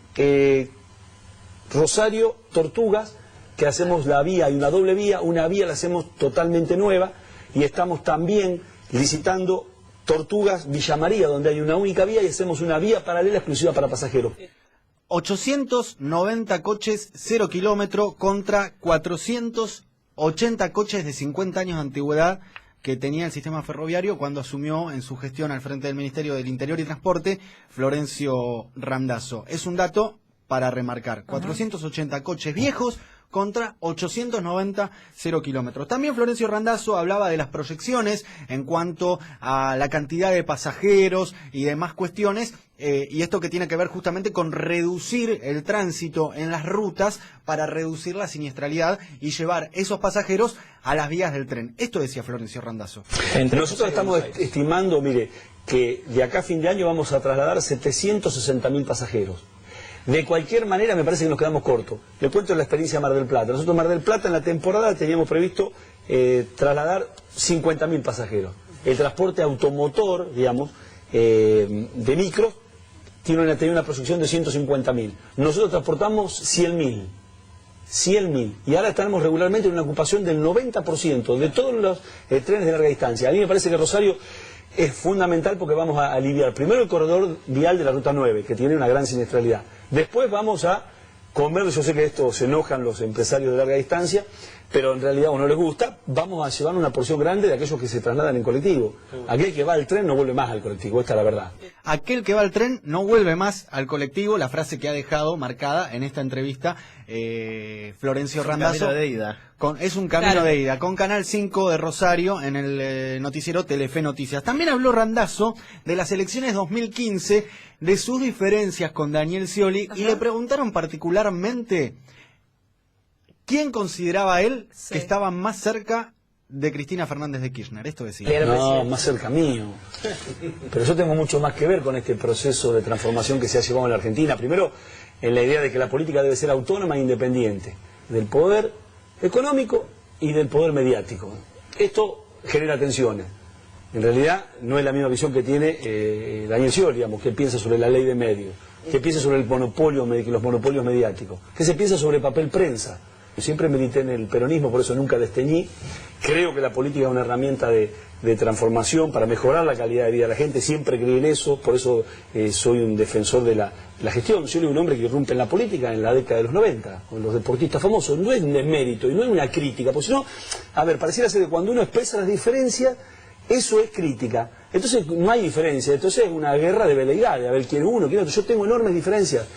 Rosario, Tortugas, que hacemos la vía y una doble vía, una vía la hacemos totalmente nueva, y estamos también licitando Tortugas, Villa María, donde hay una única vía, y hacemos una vía paralela exclusiva para pasajeros. 890 coches 0 kilómetro contra 480 coches de 50 años de antigüedad que tenía el sistema ferroviario cuando asumió en su gestión al frente del Ministerio del Interior y Transporte Florencio Randazzo. Es un dato para remarcar, 480 coches viejos contra 890 0 kilómetros. También Florencio Randazzo hablaba de las proyecciones en cuanto a la cantidad de pasajeros y demás cuestiones, y esto que tiene que ver justamente con reducir el tránsito en las rutas para reducir la siniestralidad y llevar esos pasajeros a las vías del tren. Esto decía Florencio Randazzo. Nosotros estamos estimando, mire, que de acá a fin de año vamos a trasladar 760.000 pasajeros. De cualquier manera me parece que nos quedamos cortos. Le cuento la experiencia de Mar del Plata. Nosotros en Mar del Plata en la temporada teníamos previsto trasladar 50.000 pasajeros. El transporte automotor, digamos, de micros, tenía una proyección de 150.000. Nosotros transportamos 100.000. 100.000. Y ahora estamos regularmente en una ocupación del 90% de todos los trenes de larga distancia. A mí me parece que Rosario es fundamental porque vamos a aliviar primero el corredor vial de la Ruta 9, que tiene una gran siniestralidad. Después vamos a comer, yo sé que esto se enojan los empresarios de larga distancia, pero en realidad a uno les gusta, vamos a llevar una porción grande de aquellos que se trasladan en colectivo. Aquel que va al tren no vuelve más al colectivo, esta es la verdad. Aquel que va al tren no vuelve más al colectivo, la frase que ha dejado marcada en esta entrevista Florencio Randazzo. Es un camino de ida, con Canal 5 de Rosario en el noticiero Telefe Noticias. También habló Randazzo de las elecciones 2015, de sus diferencias con Daniel Scioli, y le preguntaron particularmente quién consideraba él que estaba más cerca de Cristina Fernández de Kirchner. Esto decía. No, más cerca mío. Pero yo tengo mucho más que ver con este proceso de transformación que se ha llevado en la Argentina. Primero, en la idea de que la política debe ser autónoma e independiente del poder económico y del poder mediático. Esto genera tensiones. En realidad no es la misma visión que tiene Daniel Scioli, digamos, que piensa sobre la ley de medios, que piensa sobre el monopolio, los monopolios mediáticos, que se piensa sobre papel prensa. Yo siempre milité en el peronismo, por eso nunca desteñí. Creo que la política es una herramienta de transformación para mejorar la calidad de vida de la gente. Siempre creí en eso, por eso soy un defensor de la gestión. Soy un hombre que irrumpe en la política en la década de los 90, con los deportistas famosos. No es un desmérito y no es una crítica, porque si no, a ver, pareciera ser que cuando uno expresa las diferencias, eso es crítica. Entonces no hay diferencia, entonces es una guerra de veleidades, a ver quién es uno, quién es otro. Yo tengo enormes diferencias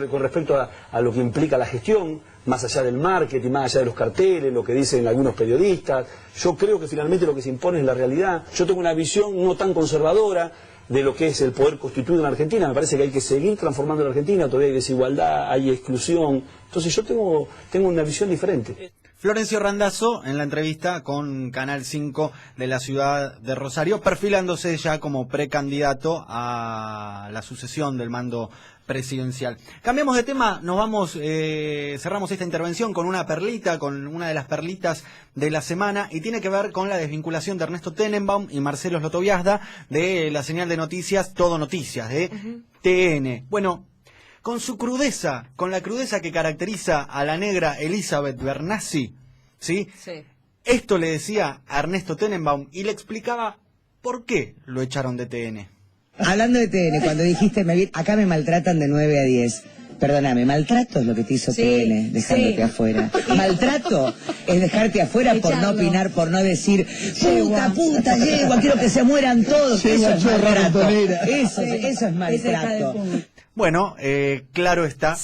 con respecto a lo que implica la gestión, más allá del marketing, más allá de los carteles, lo que dicen algunos periodistas. Yo creo que finalmente lo que se impone es la realidad. Yo tengo una visión no tan conservadora de lo que es el poder constituido en la Argentina. Me parece que hay que seguir transformando la Argentina, todavía hay desigualdad, hay exclusión. Entonces yo tengo una visión diferente. Florencio Randazzo, en la entrevista con Canal 5 de la ciudad de Rosario, perfilándose ya como precandidato a la sucesión del mando presidencial. Cambiamos de tema, nos vamos, cerramos esta intervención con una perlita, con una de las perlitas de la semana, y tiene que ver con la desvinculación de Ernesto Tenenbaum y Marcelo Slotoviazda de la señal de noticias Todo Noticias, de TN. Bueno, con su crudeza, con la crudeza que caracteriza a la negra Elizabeth Bernassi, ¿sí? Sí. Esto le decía a Ernesto Tenenbaum y le explicaba por qué lo echaron de TN. Hablando de TN, cuando dijiste, acá me maltratan de 9 a 10. Perdóname, maltrato es lo que te hizo TN, dejándote afuera. Maltrato es dejarte afuera por no opinar, por no decir, puta, yegua, quiero que se mueran todos. Eso es maltrato. Eso es maltrato. Bueno, claro está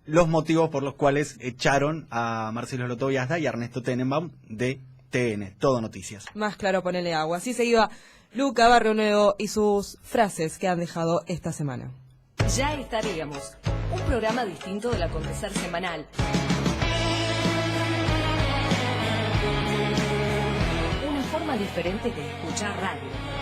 los motivos por los cuales echaron a Marcelo Slotoviazda y a Ernesto Tenenbaum de TN, Todo Noticias. Más claro, ponele agua. Así se iba Luca Barrio Nuevo y sus frases que han dejado esta semana. Ya estaríamos. Un programa distinto del acontecer semanal. Una forma diferente de escuchar radio.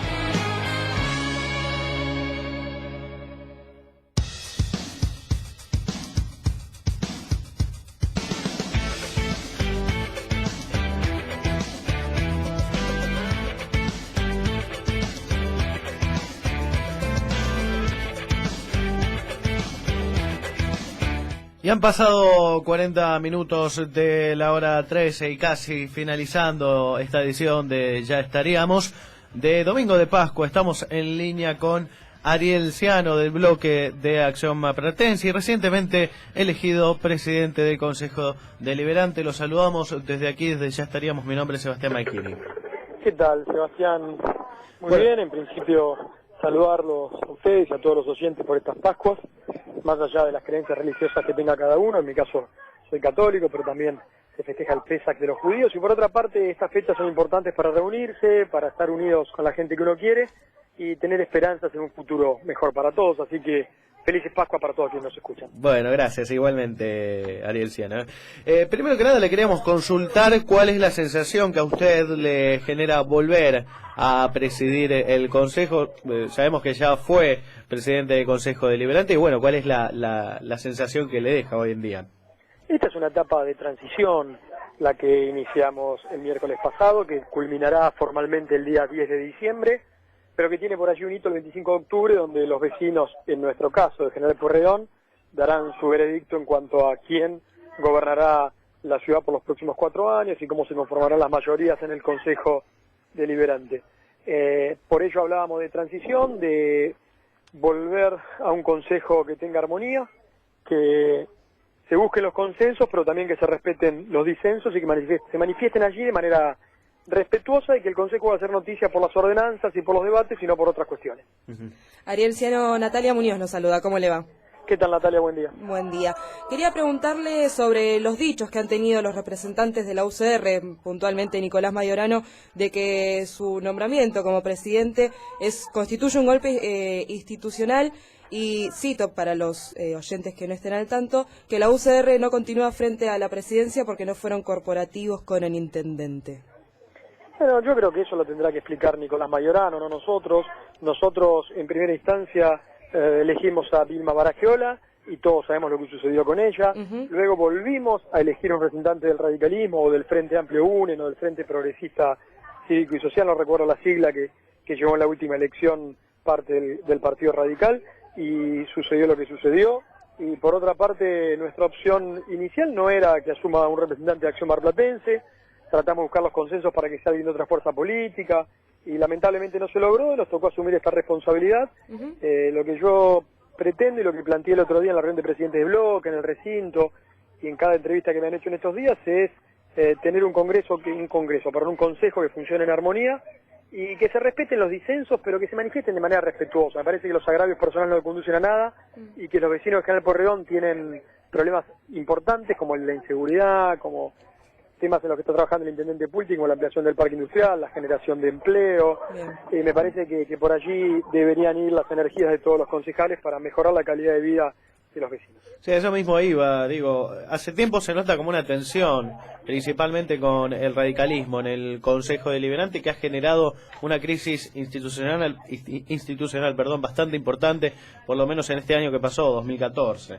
Y han pasado 40 minutos de la hora 13 y casi finalizando esta edición de Ya Estaríamos, de Domingo de Pascua. Estamos en línea con Ariel Ciano del bloque de Acción Mapratense y recientemente elegido presidente del Consejo Deliberante. Los saludamos desde aquí, desde Ya Estaríamos. Mi nombre es Sebastián Maiquini. ¿Qué tal, Sebastián? Muy bien, en principio saludarlos a ustedes y a todos los oyentes por estas Pascuas, más allá de las creencias religiosas que tenga cada uno. En mi caso soy católico, pero también se festeja el Pesach de los judíos, y por otra parte estas fechas son importantes para reunirse, para estar unidos con la gente que uno quiere y tener esperanzas en un futuro mejor para todos, así que felices Pascuas para todos quienes nos escuchan. Bueno, gracias, igualmente, Ariel Ciano. Primero que nada le queríamos consultar cuál es la sensación que a usted le genera volver a presidir el Consejo. Sabemos que ya fue presidente del Consejo Deliberante y bueno, ¿cuál es la sensación que le deja hoy en día? Esta es una etapa de transición, la que iniciamos el miércoles pasado, que culminará formalmente el día 10 de diciembre, pero que tiene por allí un hito el 25 de octubre, donde los vecinos, en nuestro caso de General Pueyrredón, darán su veredicto en cuanto a quién gobernará la ciudad por los próximos 4 años y cómo se conformarán las mayorías en el Consejo Deliberante. Por ello hablábamos de transición, de volver a un consejo que tenga armonía, que se busquen los consensos, pero también que se respeten los disensos y que se manifiesten allí de manera respetuosa, y que el Consejo va a hacer noticia por las ordenanzas y por los debates y no por otras cuestiones. Ariel Ciano, Natalia Muñoz nos saluda, ¿cómo le va? ¿Qué tal, Natalia? Buen día. Buen día. Quería preguntarle sobre los dichos que han tenido los representantes de la UCR, puntualmente Nicolás Maiorano, de que su nombramiento como presidente constituye un golpe institucional, y cito para los oyentes que no estén al tanto, que la UCR no continúa frente a la presidencia porque no fueron corporativos con el intendente. Bueno, yo creo que eso lo tendrá que explicar Nicolás Mayorano, no nosotros. Nosotros, en primera instancia, elegimos a Vilma Baragiola y todos sabemos lo que sucedió con ella. Luego volvimos a elegir un representante del radicalismo o del Frente Amplio UNEN o del Frente Progresista Cívico y Social, no recuerdo la sigla que llevó en la última elección parte del Partido Radical, y sucedió lo que sucedió. Y por otra parte, nuestra opción inicial no era que asuma un representante de Acción Marplatense, tratamos de buscar los consensos para que sea alguien de otra fuerza política, y lamentablemente no se logró, nos tocó asumir esta responsabilidad. Lo que yo pretendo y lo que planteé el otro día en la reunión de presidentes de bloque, en el recinto, y en cada entrevista que me han hecho en estos días, es tener un consejo que funcione en armonía, y que se respeten los disensos, pero que se manifiesten de manera respetuosa. Me parece que los agravios personales no conducen a nada, y que los vecinos de General Porredón tienen problemas importantes, como la inseguridad, como temas en los que está trabajando el intendente Pulti, como la ampliación del parque industrial, la generación de empleo. Me parece que por allí deberían ir las energías de todos los concejales para mejorar la calidad de vida de los vecinos. Sí, eso mismo iba, digo, hace tiempo se nota como una tensión, principalmente con el radicalismo en el Consejo Deliberante, que ha generado una crisis institucional, bastante importante, por lo menos en este año que pasó, 2014.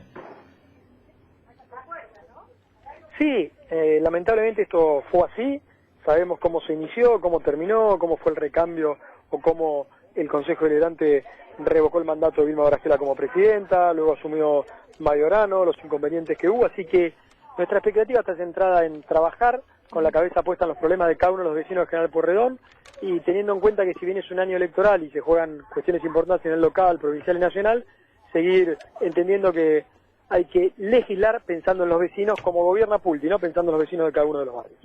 Sí, lamentablemente esto fue así. Sabemos cómo se inició, cómo terminó, cómo fue el recambio o cómo el Consejo Deliberante revocó el mandato de Vilma Baragiola como presidenta, luego asumió Mayorano, los inconvenientes que hubo, así que nuestra expectativa está centrada en trabajar con la cabeza puesta en los problemas de cada uno de los vecinos de General Porredón, y teniendo en cuenta que si bien es un año electoral y se juegan cuestiones importantes en el local, provincial y nacional, seguir entendiendo que hay que legislar pensando en los vecinos como gobierna Pulti, no pensando en los vecinos de cada uno de los barrios.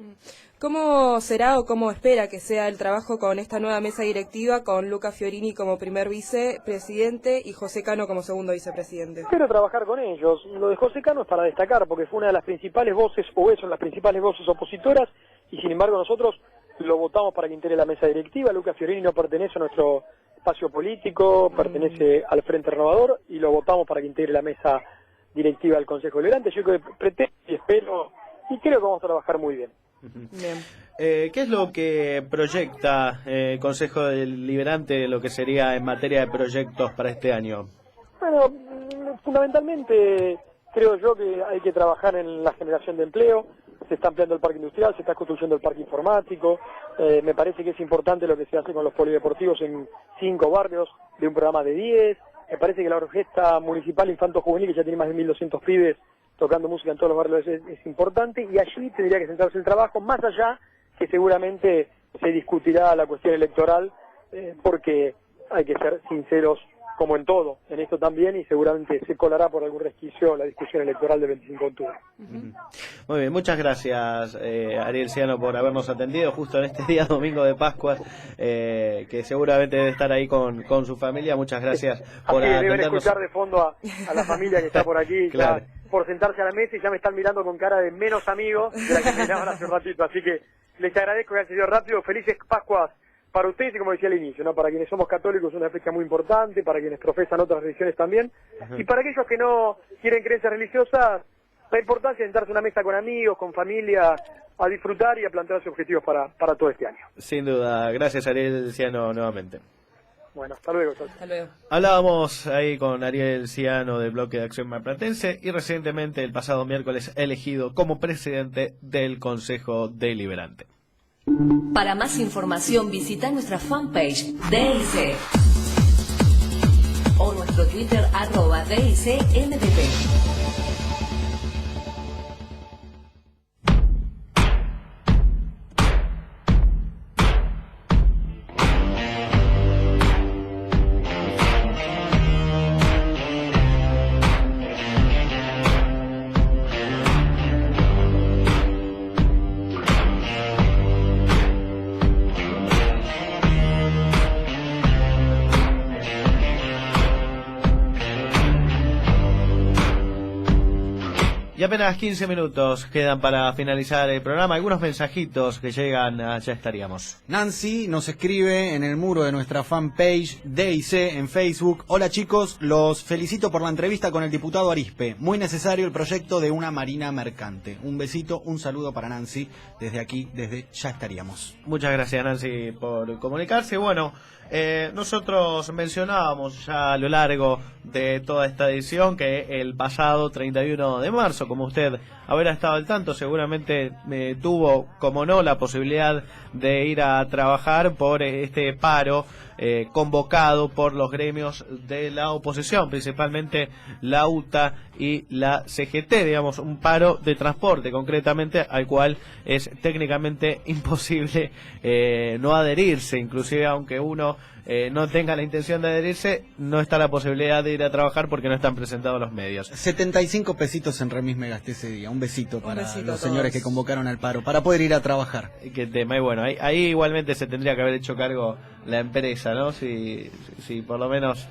¿Cómo será o cómo espera que sea el trabajo con esta nueva mesa directiva, con Luca Fiorini como primer vicepresidente y José Cano como segundo vicepresidente? Espero trabajar con ellos. Lo de José Cano es para destacar, porque fue una de las principales voces, o son las principales voces opositoras, y sin embargo nosotros lo votamos para que integre la mesa directiva. Luca Fiorini no pertenece a nuestro espacio político, pertenece al Frente Renovador, y lo votamos para que integre la mesa directiva del Consejo Deliberante. Yo creo que pretendo y espero y creo que vamos a trabajar muy bien. Bien. ¿Qué es lo que proyecta el Consejo Deliberante, lo que sería en materia de proyectos para este año? Bueno, fundamentalmente creo yo que hay que trabajar en la generación de empleo. Se está ampliando el parque industrial, se está construyendo el parque informático. Me parece que es importante lo que se hace con los polideportivos en 5 barrios de un programa de 10. Me parece que la orquesta municipal infanto-juvenil, que ya tiene más de 1.200 pibes tocando música en todos los barrios, es importante, y allí tendría que centrarse el trabajo, más allá que seguramente se discutirá la cuestión electoral, porque hay que ser sinceros como en todo, en esto también, y seguramente se colará por algún resquicio la discusión electoral del 25 de octubre. Muy bien, muchas gracias Ariel Ciano por habernos atendido justo en este día domingo de Pascua, que seguramente debe estar ahí con su familia. Muchas gracias por atendernos. Deben atendernos. escuchar de fondo a la familia que está por aquí, Claro. ya por sentarse a la mesa, y ya me están mirando con cara de menos amigos de la que me miraban hace un ratito, así que les agradezco que hayan sido rápido. Felices Pascuas para ustedes, y como decía al inicio, ¿no? Para quienes somos católicos es una fecha muy importante, para quienes profesan otras religiones también, y para aquellos que no quieren creencias religiosas, la importancia de sentarse a una mesa con amigos, con familia, a disfrutar y a plantearse objetivos para todo este año. Sin duda, gracias Ariel Ciano nuevamente. Bueno, hasta luego. Hasta luego. Hablábamos ahí con Ariel Ciano del Bloque de Acción Marplatense, y recientemente el pasado miércoles elegido como presidente del Consejo Deliberante. Para más información visita nuestra fanpage DIC o nuestro Twitter @DICMDP. Y apenas 15 minutos quedan para finalizar el programa. Algunos mensajitos que llegan a Ya Estaríamos. Nancy nos escribe en el muro de nuestra fanpage DIC en Facebook: hola chicos, los felicito por la entrevista con el diputado Arispe. Muy necesario el proyecto de una marina mercante. Un besito, un saludo para Nancy desde aquí, desde Ya Estaríamos. Muchas gracias, Nancy, por comunicarse. Bueno, nosotros mencionábamos ya a lo largo de toda esta edición que el pasado 31 de marzo, como usted habrá estado al tanto, seguramente tuvo, como no, la posibilidad de ir a trabajar por este paro convocado por los gremios de la oposición, principalmente la UTA y la CGT, digamos, un paro de transporte concretamente, al cual es técnicamente imposible no adherirse, inclusive aunque uno no tenga la intención de adherirse, no está la posibilidad de ir a trabajar porque no están presentados los medios. 75 pesitos en remis me gasté ese día. Un besito para los señores todos que convocaron al paro, para poder ir a trabajar. Qué tema. Y bueno, ahí igualmente se tendría que haber hecho cargo la empresa, ¿no? Si por lo menos...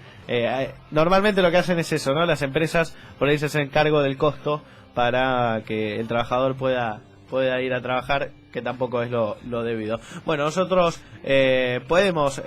normalmente lo que hacen es eso, ¿no? Las empresas por ahí se hacen cargo del costo para que el trabajador pueda ir a trabajar, que tampoco es lo debido. Bueno, nosotros podemos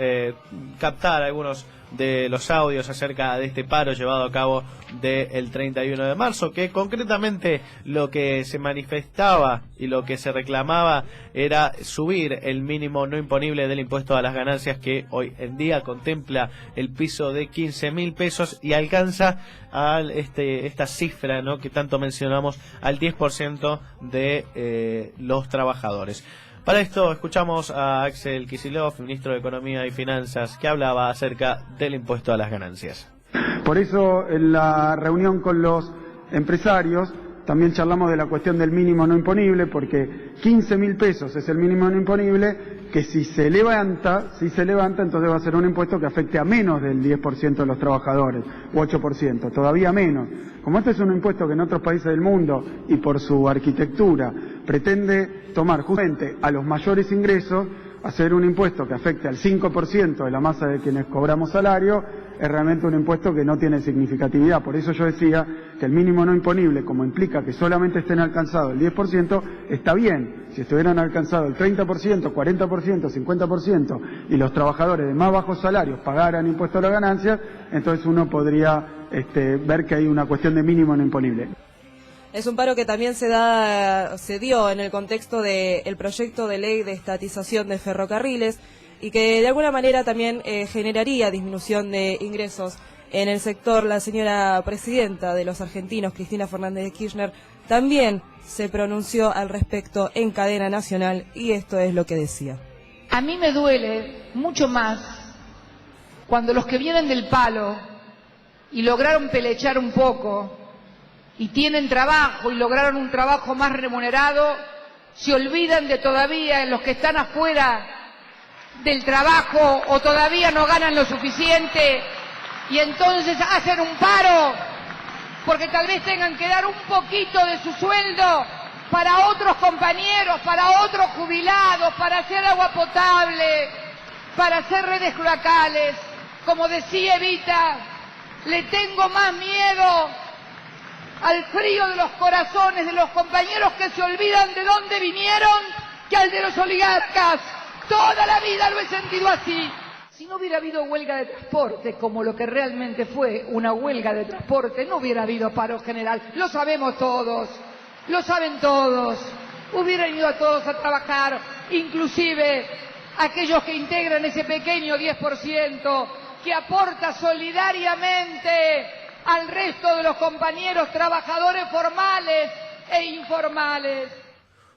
captar algunos de los audios acerca de este paro llevado a cabo del 31 de marzo, que concretamente lo que se manifestaba y lo que se reclamaba era subir el mínimo no imponible del impuesto a las ganancias, que hoy en día contempla el piso de 15.000 pesos y alcanza a esta cifra, ¿no?, que tanto mencionamos, al 10% de los trabajadores. Para esto escuchamos a Axel Kicillof, ministro de Economía y Finanzas, que hablaba acerca del impuesto a las ganancias. Por eso, en la reunión con los empresarios, también charlamos de la cuestión del mínimo no imponible, porque 15.000 pesos es el mínimo no imponible, que si se levanta, entonces va a ser un impuesto que afecte a menos del 10% de los trabajadores, u 8%, todavía menos. Como este es un impuesto que en otros países del mundo, y por su arquitectura, pretende tomar justamente a los mayores ingresos, hacer un impuesto que afecte al 5% de la masa de quienes cobramos salario, es realmente un impuesto que no tiene significatividad. Por eso yo decía que el mínimo no imponible, como implica que solamente estén alcanzados el 10%, está bien. Si estuvieran alcanzados el 30%, 40%, 50% y los trabajadores de más bajos salarios pagaran impuesto a las ganancias, entonces uno podría ver que hay una cuestión de mínimo no imponible. Es un paro que también se dio en el contexto del proyecto de ley de estatización de ferrocarriles, y que de alguna manera también generaría disminución de ingresos en el sector. La señora presidenta de los argentinos, Cristina Fernández de Kirchner, también se pronunció al respecto en cadena nacional, y esto es lo que decía. A mí me duele mucho más cuando los que vienen del palo y lograron pelechar un poco y tienen trabajo y lograron un trabajo más remunerado, se olvidan de todavía en los que están afuera del trabajo o todavía no ganan lo suficiente, y entonces hacen un paro porque tal vez tengan que dar un poquito de su sueldo para otros compañeros, para otros jubilados, para hacer agua potable, para hacer redes cloacales. Como decía Evita, le tengo más miedo al frío de los corazones de los compañeros que se olvidan de dónde vinieron que al de los oligarcas. Toda la vida lo he sentido así. Si no hubiera habido huelga de transporte, como lo que realmente fue una huelga de transporte, no hubiera habido paro general. Lo sabemos todos, lo saben todos. Hubieran ido a todos a trabajar, inclusive aquellos que integran ese pequeño 10% que aporta solidariamente al resto de los compañeros trabajadores formales e informales.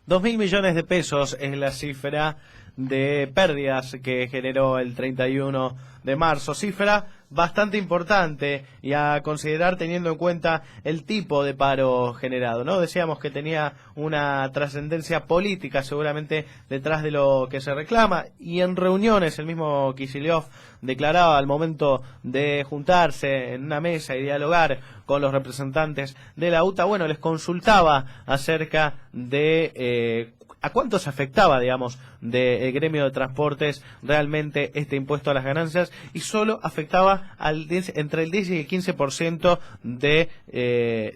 2.000 millones de pesos es la cifra de pérdidas que generó el 31 de marzo, cifra bastante importante y a considerar teniendo en cuenta el tipo de paro generado, ¿no? Decíamos que tenía una trascendencia política seguramente detrás de lo que se reclama, y en reuniones el mismo Kicillof declaraba al momento de juntarse en una mesa y dialogar con los representantes de la UTA, bueno, les consultaba acerca de ¿A cuántos afectaba, digamos, del gremio de transportes realmente este impuesto a las ganancias? Y solo afectaba entre el 10 y el 15% de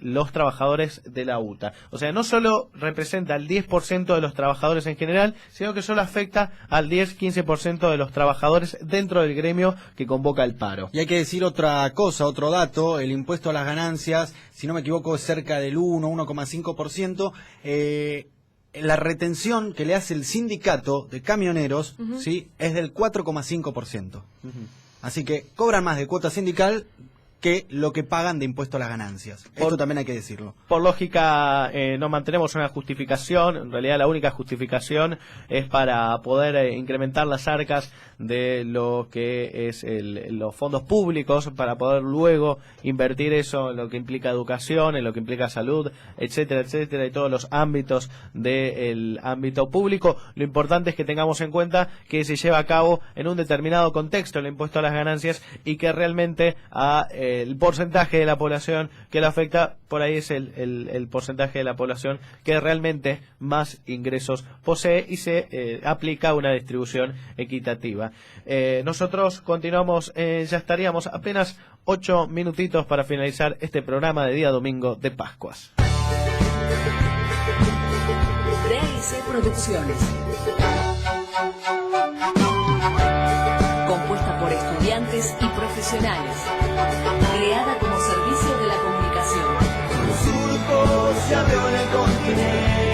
los trabajadores de la UTA. O sea, no solo representa al 10% de los trabajadores en general, sino que solo afecta al 10-15% de los trabajadores dentro del gremio que convoca el paro. Y hay que decir otra cosa, otro dato: el impuesto a las ganancias, si no me equivoco, es cerca del 1,5%. La retención que le hace el sindicato de camioneros, ¿sí?, es del 4,5%. Así que cobran más de cuota sindical que lo que pagan de impuesto a las ganancias. Esto también hay que decirlo. Por lógica, no mantenemos una justificación. En realidad, la única justificación es para poder incrementar las arcas de lo que es los fondos públicos, para poder luego invertir eso en lo que implica educación, en lo que implica salud, etcétera, etcétera, y todos los ámbitos del ámbito público. Lo importante es que tengamos en cuenta que se lleva a cabo en un determinado contexto el impuesto a las ganancias, y que realmente el porcentaje de la población que lo afecta, por ahí es el porcentaje de la población que realmente más ingresos posee, y se aplica una distribución equitativa. Nosotros continuamos, ya estaríamos apenas 8 minutitos para finalizar este programa de día domingo de Pascuas. DIC Producciones. Compuesta por estudiantes y profesionales. Creada como servicio de la comunicación. Un surco se abrió en el continente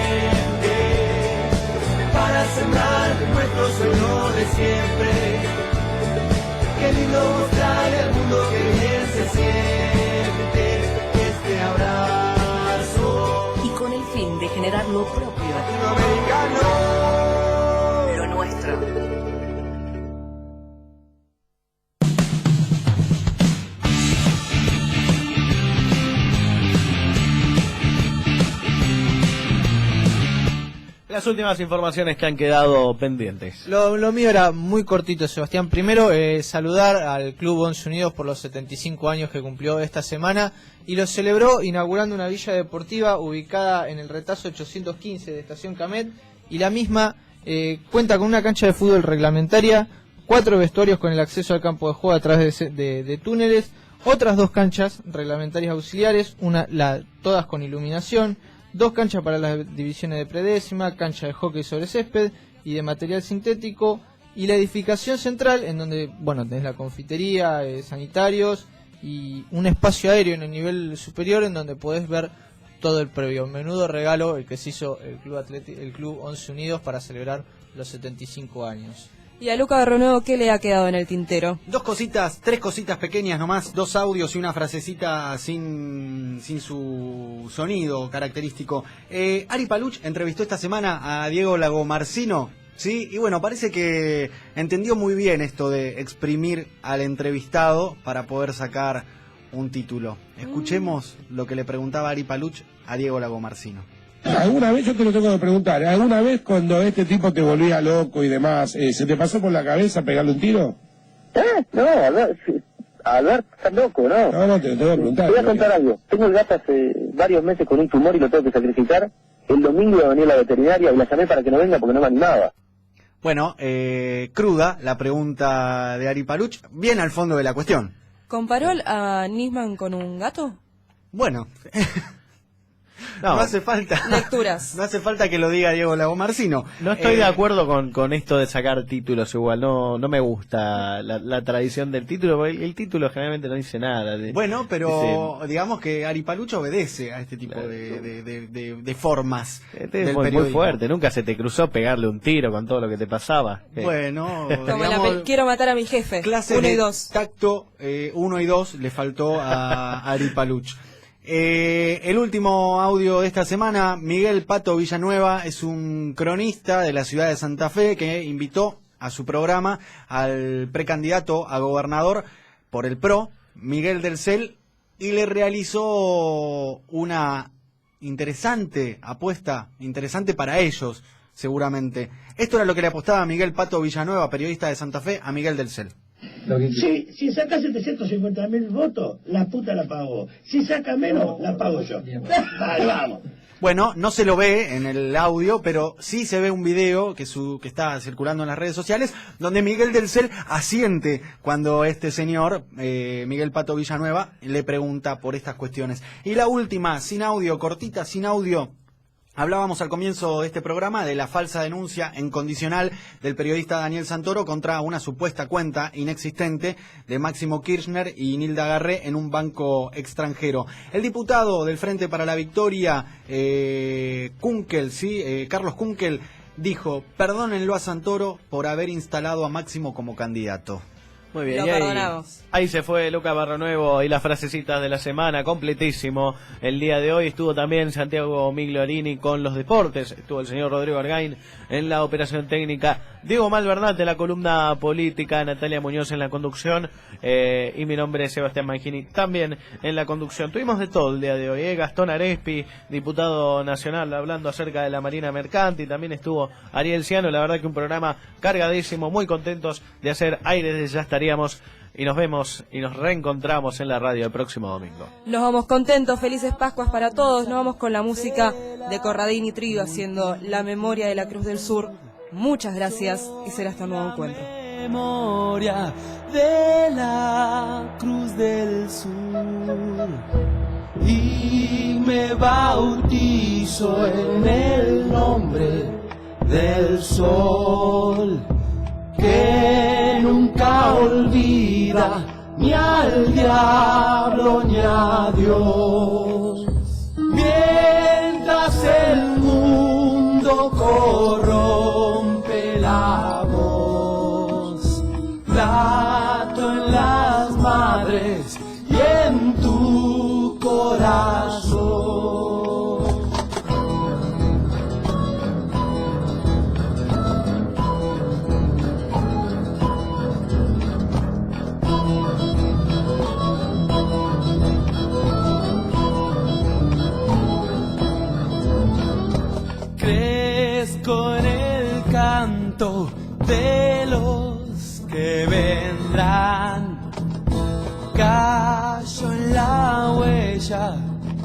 para sembrar nuestro sueño de siempre. Qué lindo mostrarle al mundo que bien se siente este abrazo. Y con el fin de generar lo propio latinoamericano, lo nuestro. Las últimas informaciones que han quedado pendientes. Lo mío era muy cortito, Sebastián. Primero, saludar al Club 11 Unidos por los 75 años que cumplió esta semana, y lo celebró inaugurando una villa deportiva ubicada en el retazo 815 de Estación Camet, y la misma cuenta con una cancha de fútbol reglamentaria, 4 vestuarios con el acceso al campo de juego a través de túneles, otras 2 canchas reglamentarias auxiliares, todas con iluminación, 2 canchas para las divisiones de predécima, cancha de hockey sobre césped y de material sintético, y la edificación central, en donde, bueno, tenés la confitería, sanitarios y un espacio aéreo en el nivel superior en donde podés ver todo el previo. Menudo regalo el que se hizo el Club 11 Unidos para celebrar los 75 años. Y a Luca Berronuevo, ¿qué le ha quedado en el tintero? 3 cositas pequeñas nomás, 2 audios y una frasecita sin su sonido característico. Ari Paluch entrevistó esta semana a Diego Lagomarsino, ¿sí? Y bueno, parece que entendió muy bien esto de exprimir al entrevistado para poder sacar un título. Escuchemos lo que le preguntaba Ari Paluch a Diego Lagomarsino. ¿Alguna vez, yo te lo tengo que preguntar, alguna vez cuando este tipo te volvía loco y demás, se te pasó por la cabeza pegarle un tiro? No, Albert, estás loco, ¿no? No, te lo tengo que preguntar. Te voy a contar algo. Tengo el gato hace varios meses con un tumor y lo tengo que sacrificar. El domingo iba a venir a la veterinaria y la llamé para que no venga porque no me animaba. Bueno, cruda la pregunta de Ari Paluch, bien al fondo de la cuestión. ¿Comparó a Nisman con un gato? Bueno... No hace falta lecturas. No hace falta que lo diga Diego Lagomarsino. No estoy de acuerdo con esto de sacar títulos igual. No me gusta la tradición del título, porque el título generalmente no dice nada. Bueno, pero digamos que Ari Paluch obedece a este tipo de formas. Este es muy fuerte. Nunca se te cruzó pegarle un tiro con todo lo que te pasaba. Bueno, como digamos, quiero matar a mi jefe. Clase 1 y 2. Tacto 1 y 2 le faltó a Ari Paluch. El último audio de esta semana, Miguel Pato Villanueva es un cronista de la ciudad de Santa Fe que invitó a su programa al precandidato a gobernador por el PRO, Miguel del Cel, y le realizó una interesante apuesta, interesante para ellos seguramente. Esto era lo que le apostaba Miguel Pato Villanueva, periodista de Santa Fe, a Miguel del Cel. Si saca 750.000 votos, la puta la pago. Si saca menos, la pago yo. Vale, vamos. Bueno, no se lo ve en el audio, pero sí se ve un video que está circulando en las redes sociales, donde Miguel del Cel asiente cuando este señor, Miguel Pato Villanueva, le pregunta por estas cuestiones. Y la última, sin audio, cortita, sin audio. Hablábamos al comienzo de este programa de la falsa denuncia incondicional del periodista Daniel Santoro contra una supuesta cuenta inexistente de Máximo Kirchner y Nilda Garré en un banco extranjero. El diputado del Frente para la Victoria, Kunkel, Carlos Kunkel, dijo: perdónenlo a Santoro por haber instalado a Máximo como candidato. Muy bien, Lo y perdonamos. ahí se fue Lucas Barronuevo y las frasecitas de la semana, completísimo. El día de hoy estuvo también Santiago Migliorini con los deportes, estuvo el señor Rodrigo Argain en la operación técnica, Diego Malvernat en la columna política, Natalia Muñoz en la conducción, y mi nombre es Sebastián Mangini también en la conducción. Tuvimos de todo el día de hoy, Gastón Arespi, diputado nacional, hablando acerca de la Marina Mercante, también estuvo Ariel Ciano. La verdad que un programa cargadísimo, muy contentos de hacer Aires de Ya Estaríamos, y nos vemos y nos reencontramos en la radio el próximo domingo. Nos vamos contentos, felices Pascuas para todos. Nos vamos con la música de Corradini Trío haciendo La Memoria de la Cruz del Sur. Muchas gracias y será hasta un nuevo encuentro. Memoria de la Cruz del Sur, y me bautizo en el nombre del sol, que nunca olvida ni al diablo ni a Dios. Mientras el mundo corrompe la voz, plato en las madres y en tu corazón. Con el canto de los que vendrán, callo en la huella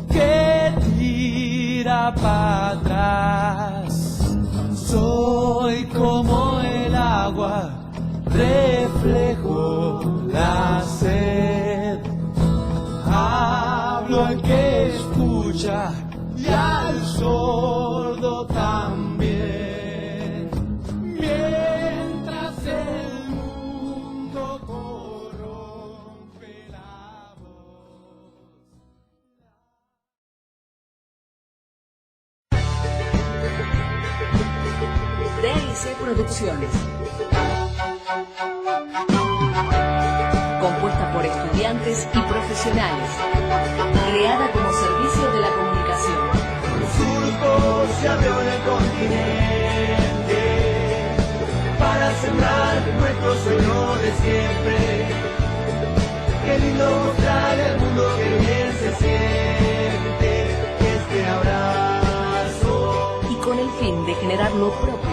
que tira para atrás. Soy como el agua, reflejo la sed. Hablo al que escucha y al sordo también. Mientras el mundo corrompe la voz. DIC Producciones. Compuesta por estudiantes y profesionales. Creada como servicio de la comunicación. Surco se abrió en el continente para sembrar nuestro sueño de siempre. Qué lindo mostrarle al mundo que bien se siente este abrazo. Y con el fin de generar lo propio